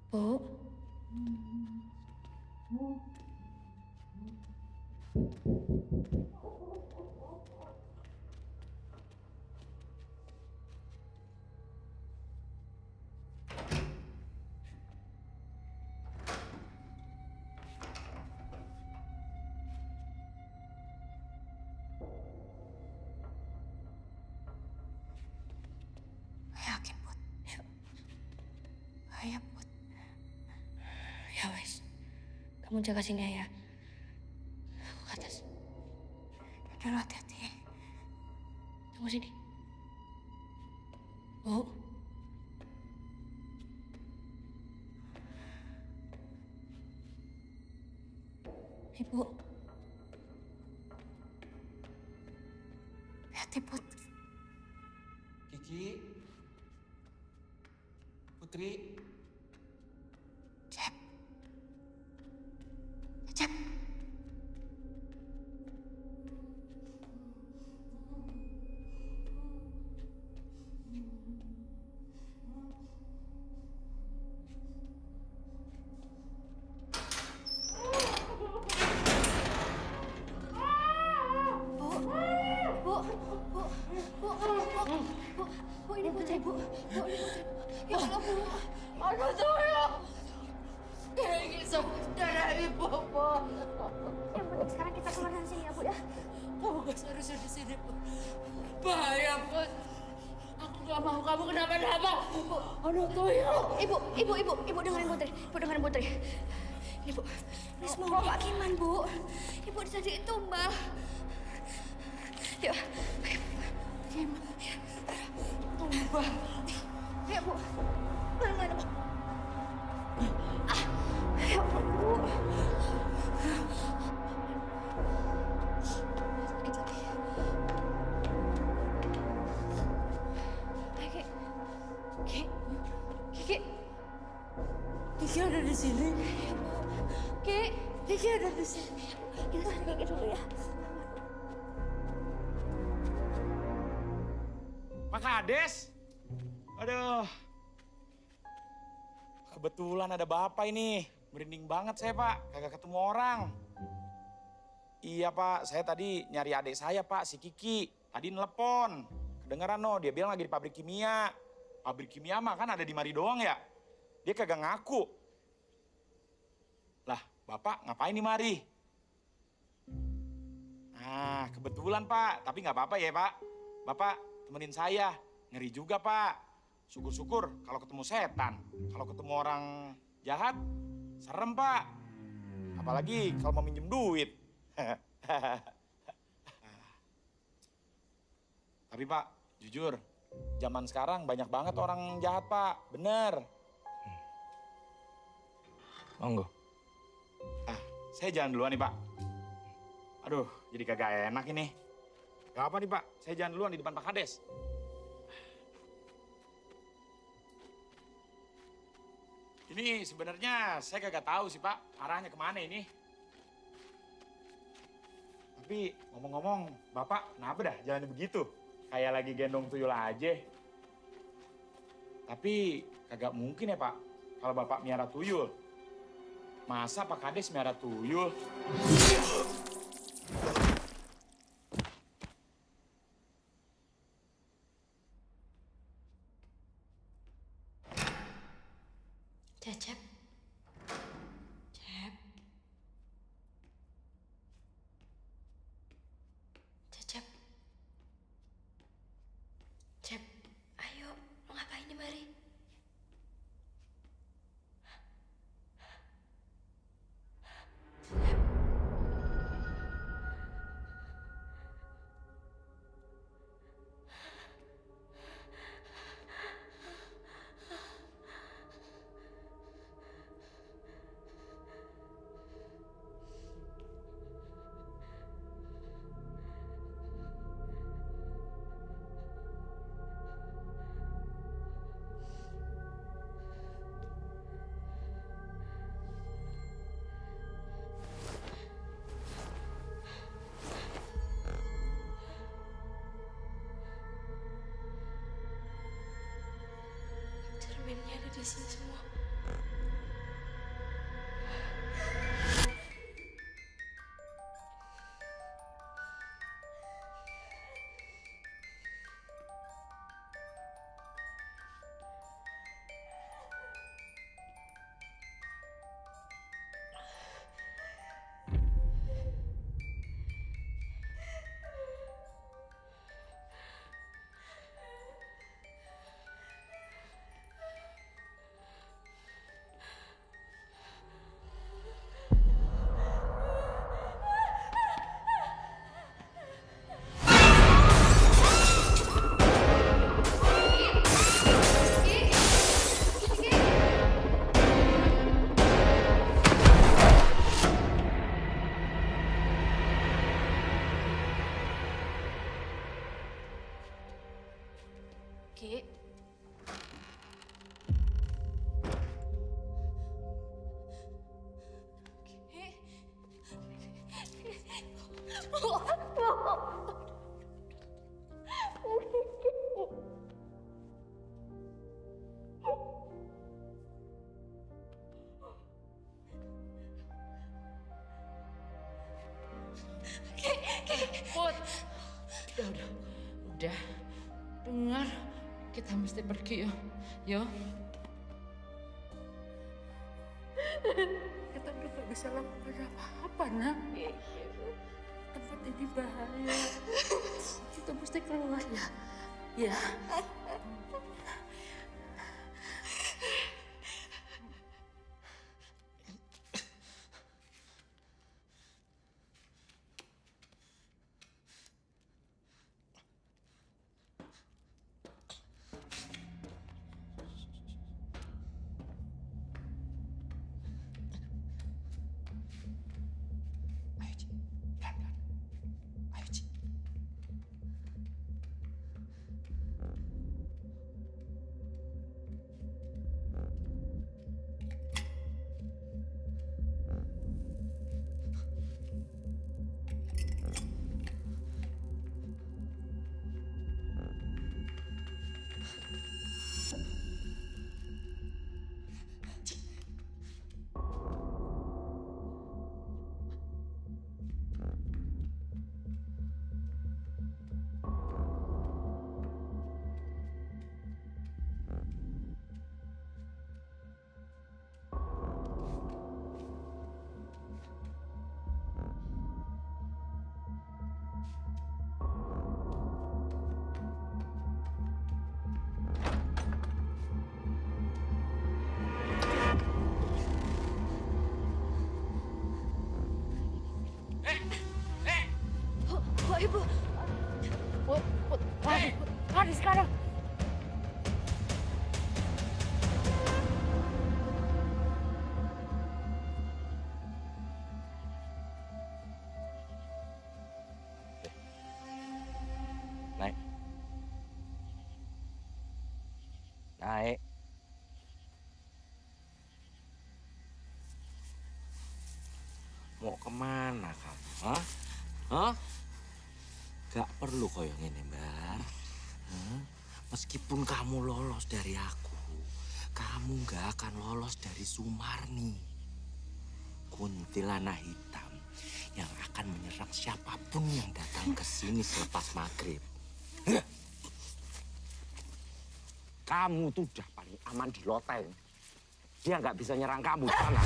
Bu. Yakin, Put? Ayo, Put. Ya wes, kamu jaga sini ya. Aku ke atas. Udah, hati-hati. Tunggu sini. Bu. Ibu. Hati, Put. Kiki. Putri. Cep. Cep. Bu, ini Putri, Bu. Bu, ini Putri. Ya Allah, Bu. Aduh, tuyul. Ini saudara ibu, Bu. Ya, Bu, sekarang kita keluar dari sini ya, Bu, ya. Kamu gak seharusnya di sini, Bu. Bahaya, Bu. Aku gak mau kamu kenapa-napa. Bu, aduh, tuyul. Ibu dengerin Putri. Ibu dengerin Putri. Ibu, ini semua Pak Kiman, Bu. Ibu jadi tumbal. Yuk, Kiman. Tumbal. Ya, Bu. Mana, Bu? Ya ampun, Bu. Sakit lagi. Ayo, Kiki. Kiki ada di sini. Kiki ada di sini. Kita cari Kiki dulu ya. Pak Kades. Aduh. Kebetulan ada Bapak ini. Merinding banget saya, Pak. Kagak ketemu orang. Iya, Pak. Saya tadi nyari adik saya, Pak. Si Kiki. Tadi nelepon. Kedengeran, no. Dia bilang lagi di pabrik kimia. Pabrik kimia mah kan ada di mari doang ya. Dia kagak ngaku. Lah, Bapak ngapain di mari? Nah, kebetulan, Pak. Tapi nggak apa-apa ya, Pak. Bapak temenin saya. Ngeri juga, Pak. Syukur-syukur kalau ketemu setan. Kalau ketemu orang jahat, serem, Pak. Apalagi kalau mau minjem duit. Tapi, Pak, jujur, zaman sekarang banyak banget orang jahat, Pak. Bener. Monggo. Saya jalan duluan nih, Pak. Aduh, jadi kagak enak ini. Gak apa nih, Pak. Saya jalan duluan di depan Pak Kades. Ini sebenarnya saya kagak tahu sih, Pak. Arahnya kemana ini? Tapi ngomong-ngomong, Bapak kenapa dah jalannya begitu? Kayak lagi gendong tuyul aja. Tapi kagak mungkin ya, Pak. Kalau Bapak miara tuyul. Masa Pak Kades miara tuyul? Cecep. Cep. Cecep. Cep, ayo. Lo ngapain di mari? Cerminnya ada di sini semua. Ki. Put. Udah. Dengar. Kita mesti pergi ya. Yo. Kita udah gak bisa lakukan apa-apa, nak. Tempat ini bahaya. Kita mesti keluar ya. Ya. Naik. Mau kemana kamu? Hah? Hah? Gak perlu koyo ngene, Mbak. Hah? Meskipun kamu lolos dari aku, kamu gak akan lolos dari Sumarni. Kuntilanak hitam yang akan menyerang siapapun yang datang ke sini selepas maghrib. Kamu tuh udah paling aman di loteng. Dia nggak bisa nyerang kamu di sana.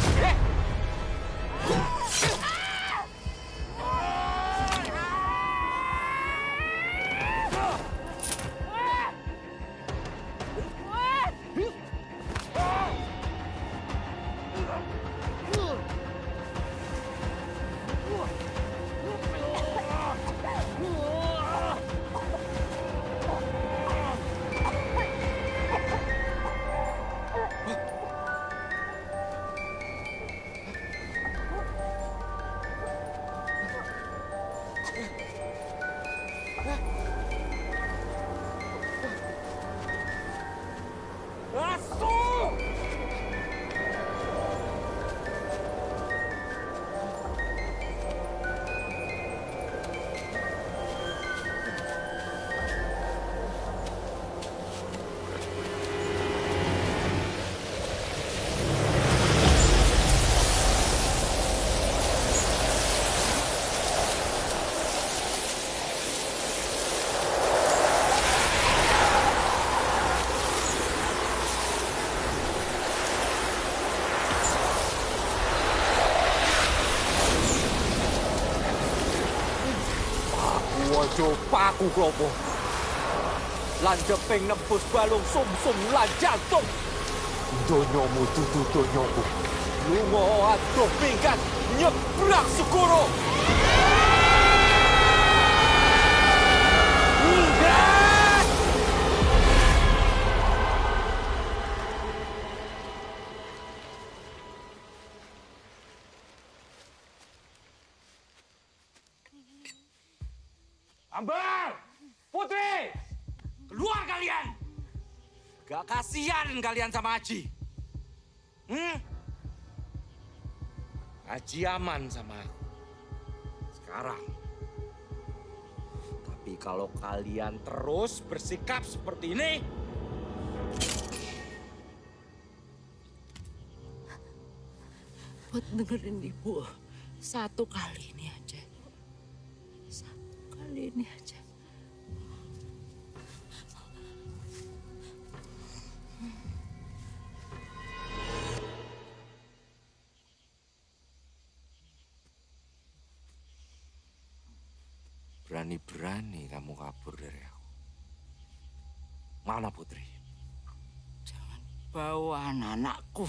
Wajo paku klopo. Lan jeping nebus balung sumsum lan jantung. Donyomu dudu donyoku. Lunga adoh pinggan nyebrang segoro. Ambar! Putri! Keluar kalian! Gak kasihan kalian sama Aji. Aji aman sama aku. Sekarang. Tapi kalau kalian terus bersikap seperti ini... Buat dengerin ibu. Satu kali ini aja. Satu kali ini aja. Berani-berani kamu kabur dari aku. Mana Putri? Jangan bawa anak-anakku.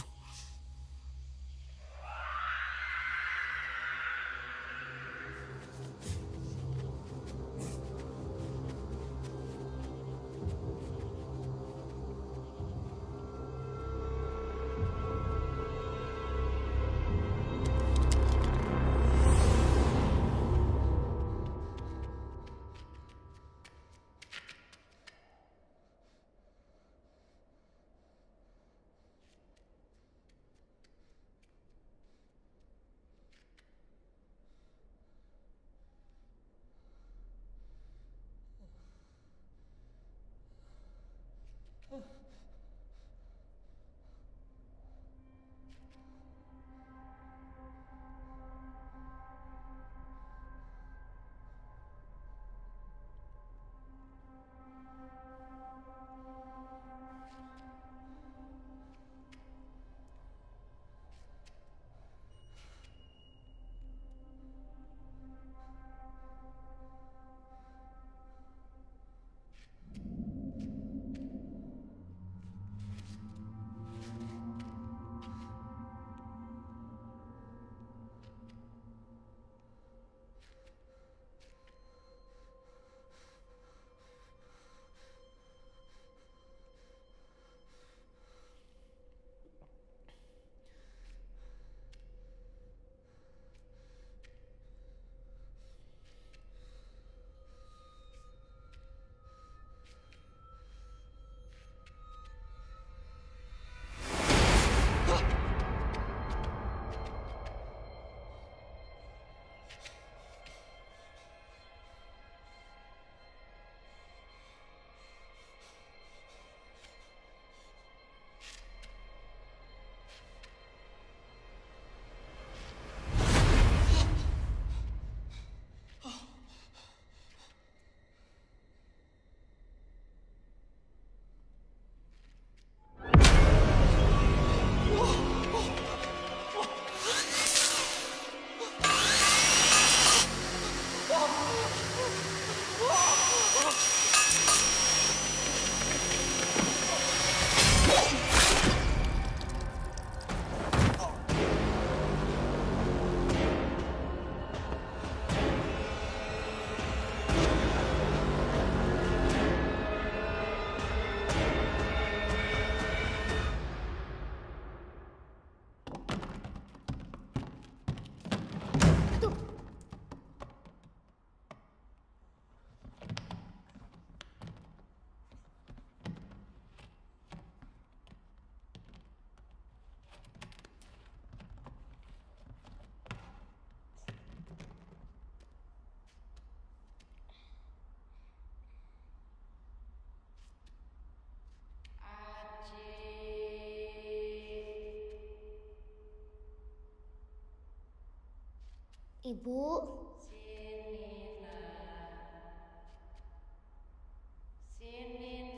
Ibu. Sini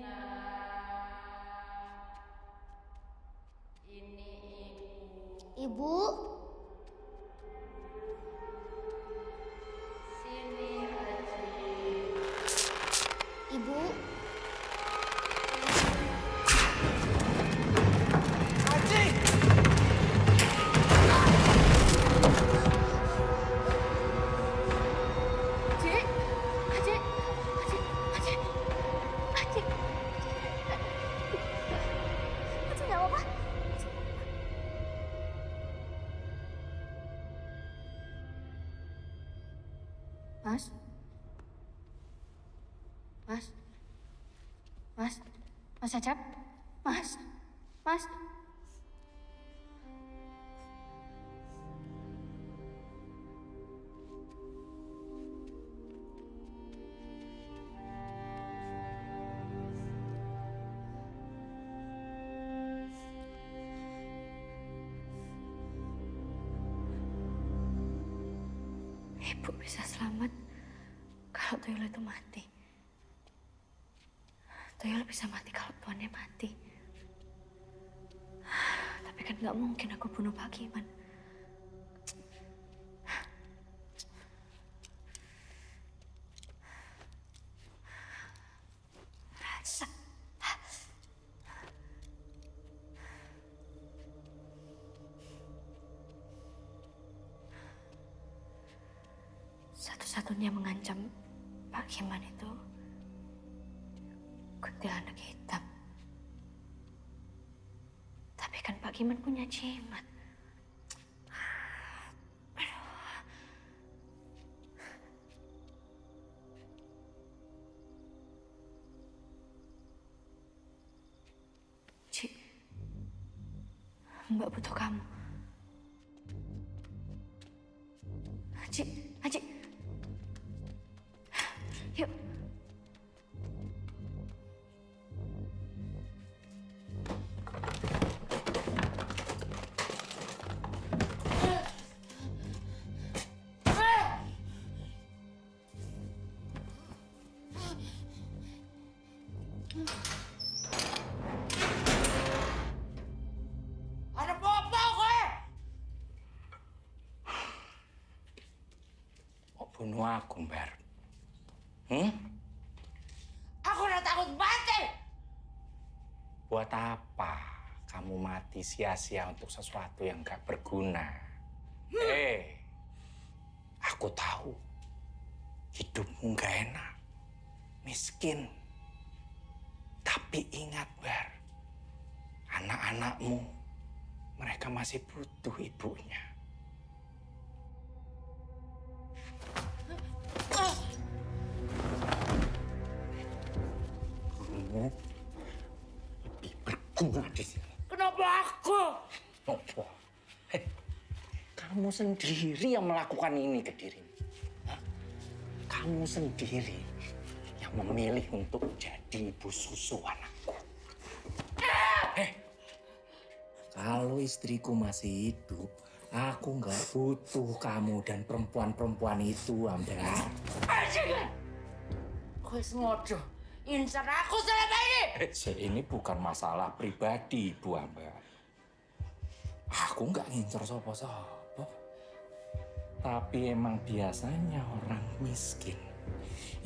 nak. Ini Ibu. Sini Aji. Ibu. Aji! Mas? Mas? Mas? Mas Acap? Mas? Mas? Ibu bisa selamat kalau Tuyul itu mati. Tuyul bisa mati kalau tuannya mati. Tapi kan nggak mungkin aku bunuh Pak Kiman. Satu-satunya mengancam Pak Kiman itu kuntilanak hitam. Tapi kan Pak Kiman punya jimat. Cik, Mbak butuh kamu. Cik, Cik. Yuk. Ada apa kowe? Mau bunuh aku, Mbar? Aku udah takut mati. Buat apa kamu mati sia-sia untuk sesuatu yang gak berguna? Aku tahu hidupmu gak enak, miskin. Tapi ingat, Bar, anak-anakmu, mereka masih butuh ibunya. Kamu lebih berguna di sini. Kenapa aku? Apa? Kamu sendiri yang melakukan ini ke dirimu. Hah? Kamu sendiri yang memilih untuk jadi ibu susu anakku. Kalau istriku masih hidup, aku nggak butuh kamu dan perempuan-perempuan itu, Amda. Kowe sengaja incar aku selama ini. Ini bukan masalah pribadi, Bu Amba. Aku nggak ngincer sopo-sopo. Tapi emang biasanya orang miskin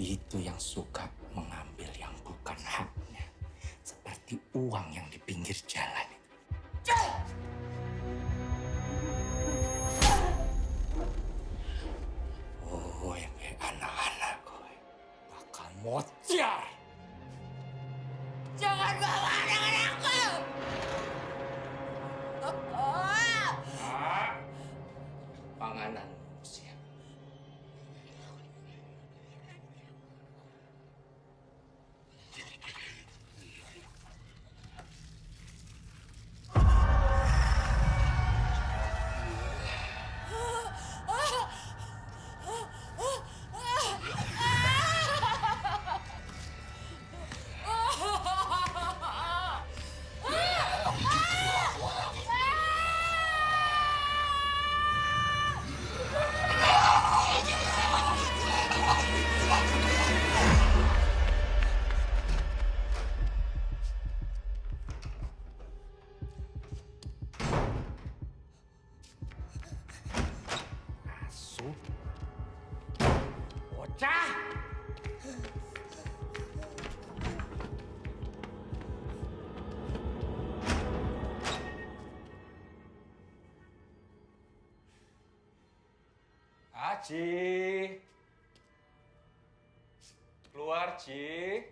itu yang suka mengambil yang bukan haknya. Seperti uang yang di pinggir jalan. Oh, yang kayak anak-anak gue bakal mocar. Jangan bawa anak-anakku. Panganan siap. Cah! Aji! Keluar, Ji!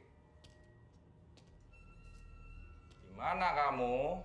Di mana kamu?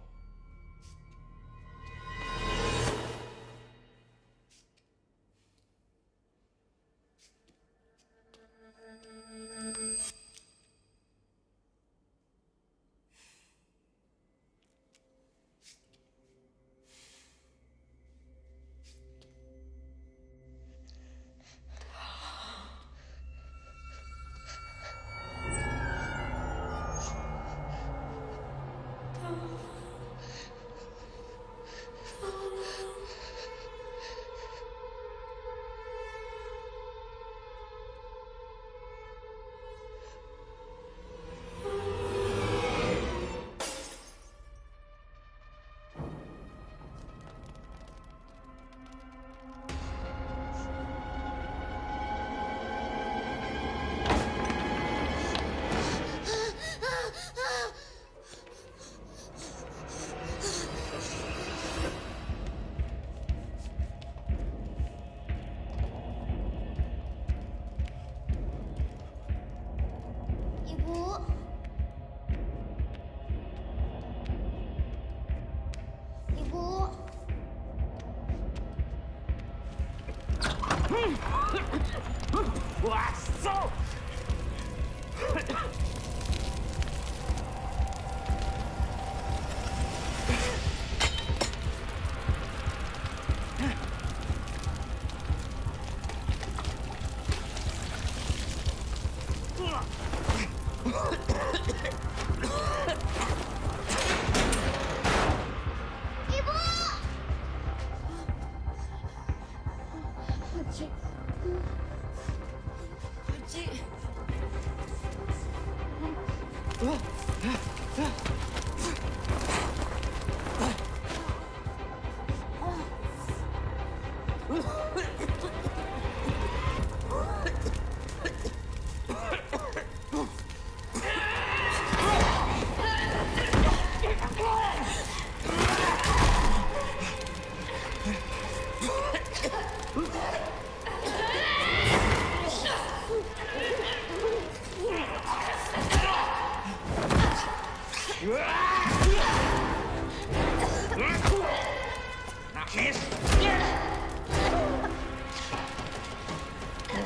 Nangis.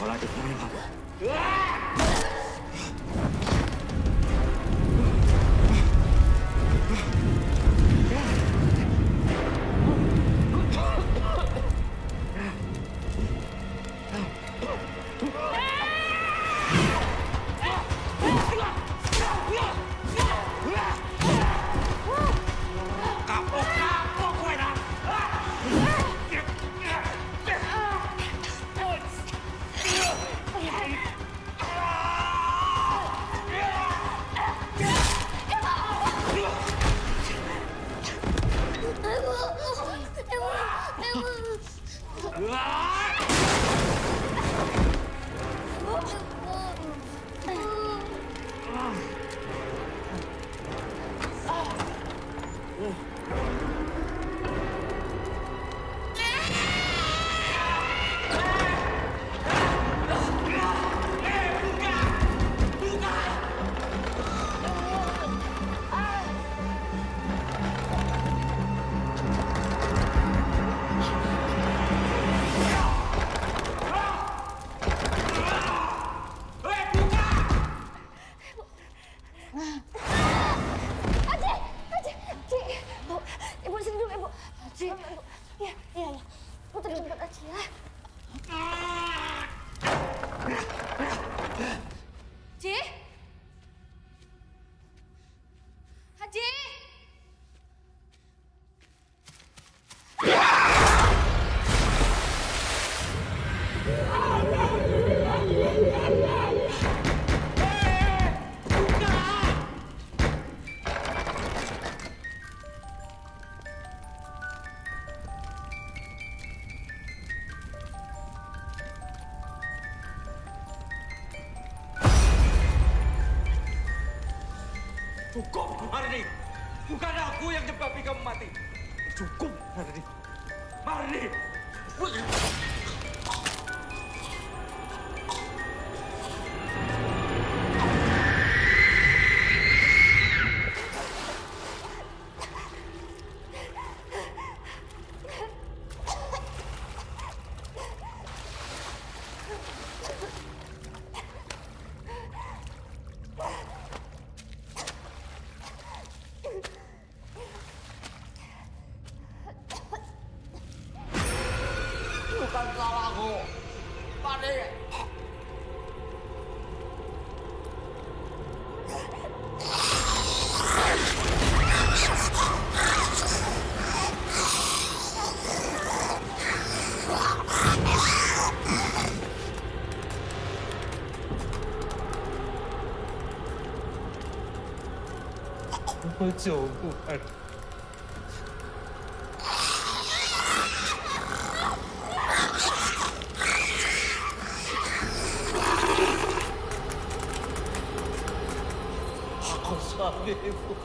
Mau lanjut main kamu. Cukup, Marni. Bukan aku yang nyebabi kamu mati. Cukup, Marni. Marni. Bukan salahku. Marni. Bojoku, Aku suamimu.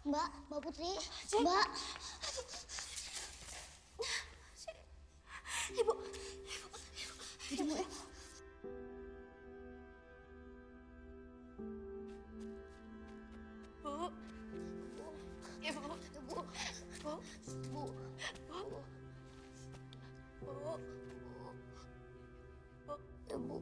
Mbak Putri, Mbak. Ibu. Ibu. Bu. Ibu. Bu. Bu. Bu. Bu. Bu. Ibu.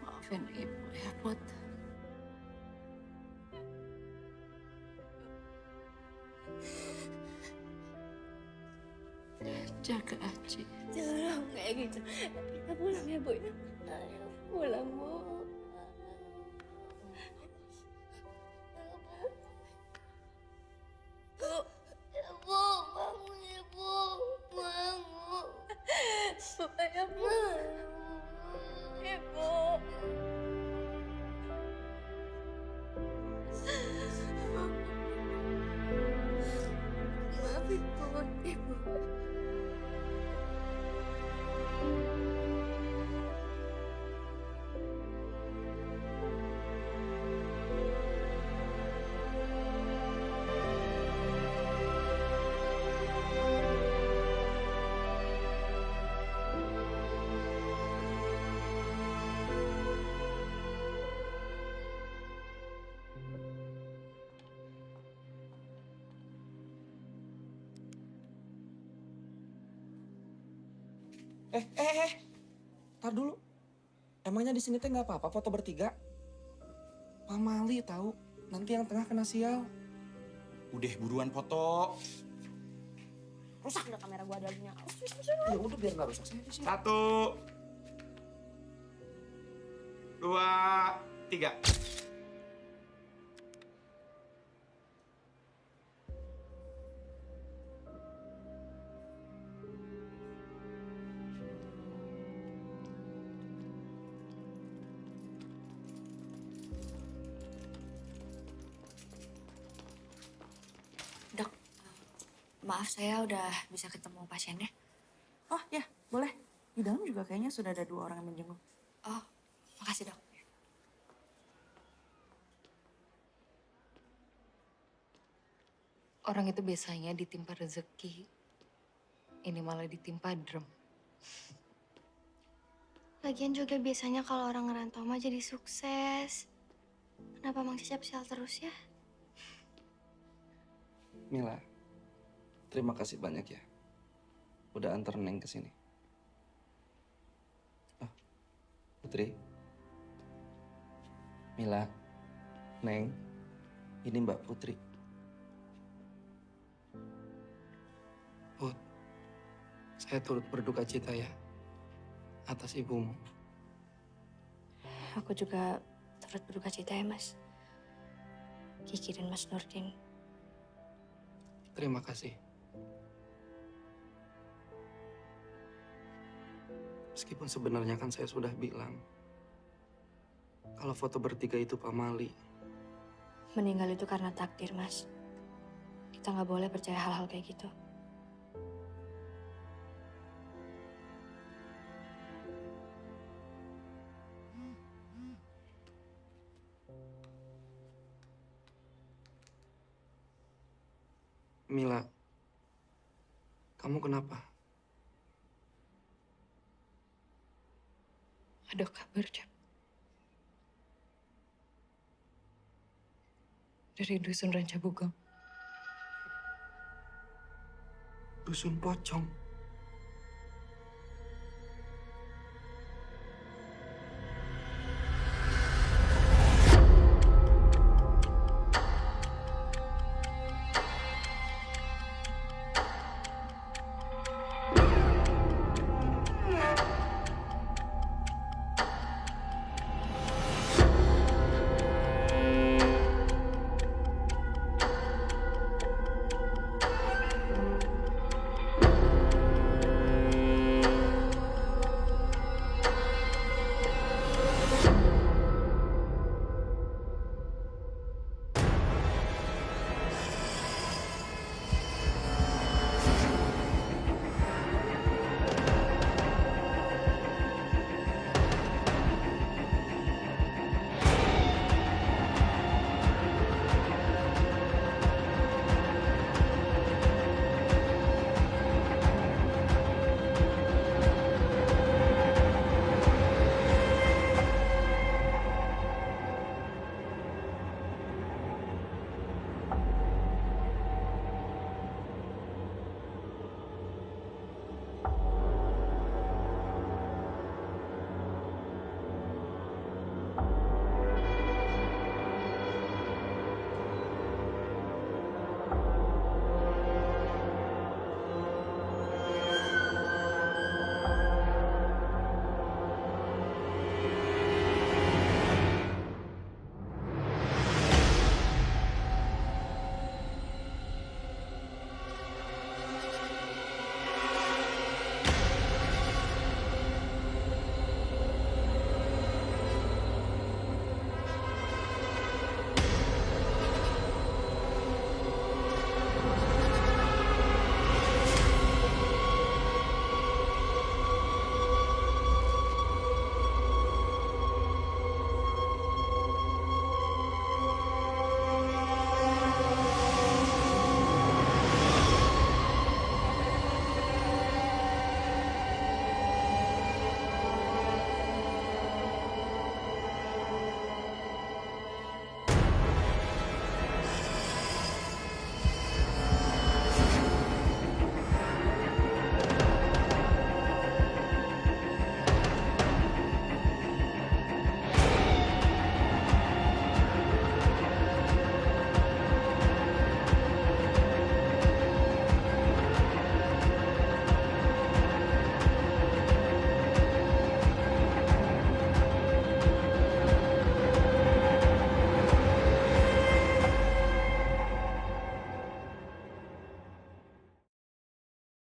Maafin ibu ya, Put. Jaga Aci. Jangan kayak gitu. Kita pulang ya, Bu. Ayo pulang, Bu. Bu. Ibu, bangun Ibu. Bangun. Bu, ayo, Bu. Ibu. Maafin Bu, Ibu. Tar dulu. Emangnya di sini teh nggak apa-apa foto bertiga? Pamali tahu. Nanti yang tengah kena sial. Udah buruan foto. Rusak udah kamera gua adanya. Ya udah biar nggak rusak saya di sini. 1, 2, 3. Dok, maaf saya udah bisa ketemu pasiennya. Oh ya, boleh. Di dalam juga kayaknya sudah ada 2 orang yang menjenguk. Oh, makasih dok. Orang itu biasanya ditimpa rezeki. Ini malah ditimpa drum. Lagian juga biasanya kalau orang ngerantau mah jadi sukses. Kenapa Mang Cecep sial terus ya? Mila, terima kasih banyak ya. Udah antar Neng ke sini. Oh, Putri. Mila, Neng, ini Mbak Putri. Put, saya turut berduka cita ya atas ibumu. Aku juga turut berduka cita ya, Mas. Kiki dan Mas Nurdin. Terima kasih. Meskipun sebenarnya kan saya sudah bilang kalau foto bertiga itu pamali. Meninggal itu karena takdir, Mas. Kita nggak boleh percaya hal-hal kayak gitu. Mila, kamu kenapa? Ada kabar, Cap. Dari Dusun Ranca Bugong. Dusun Pocong.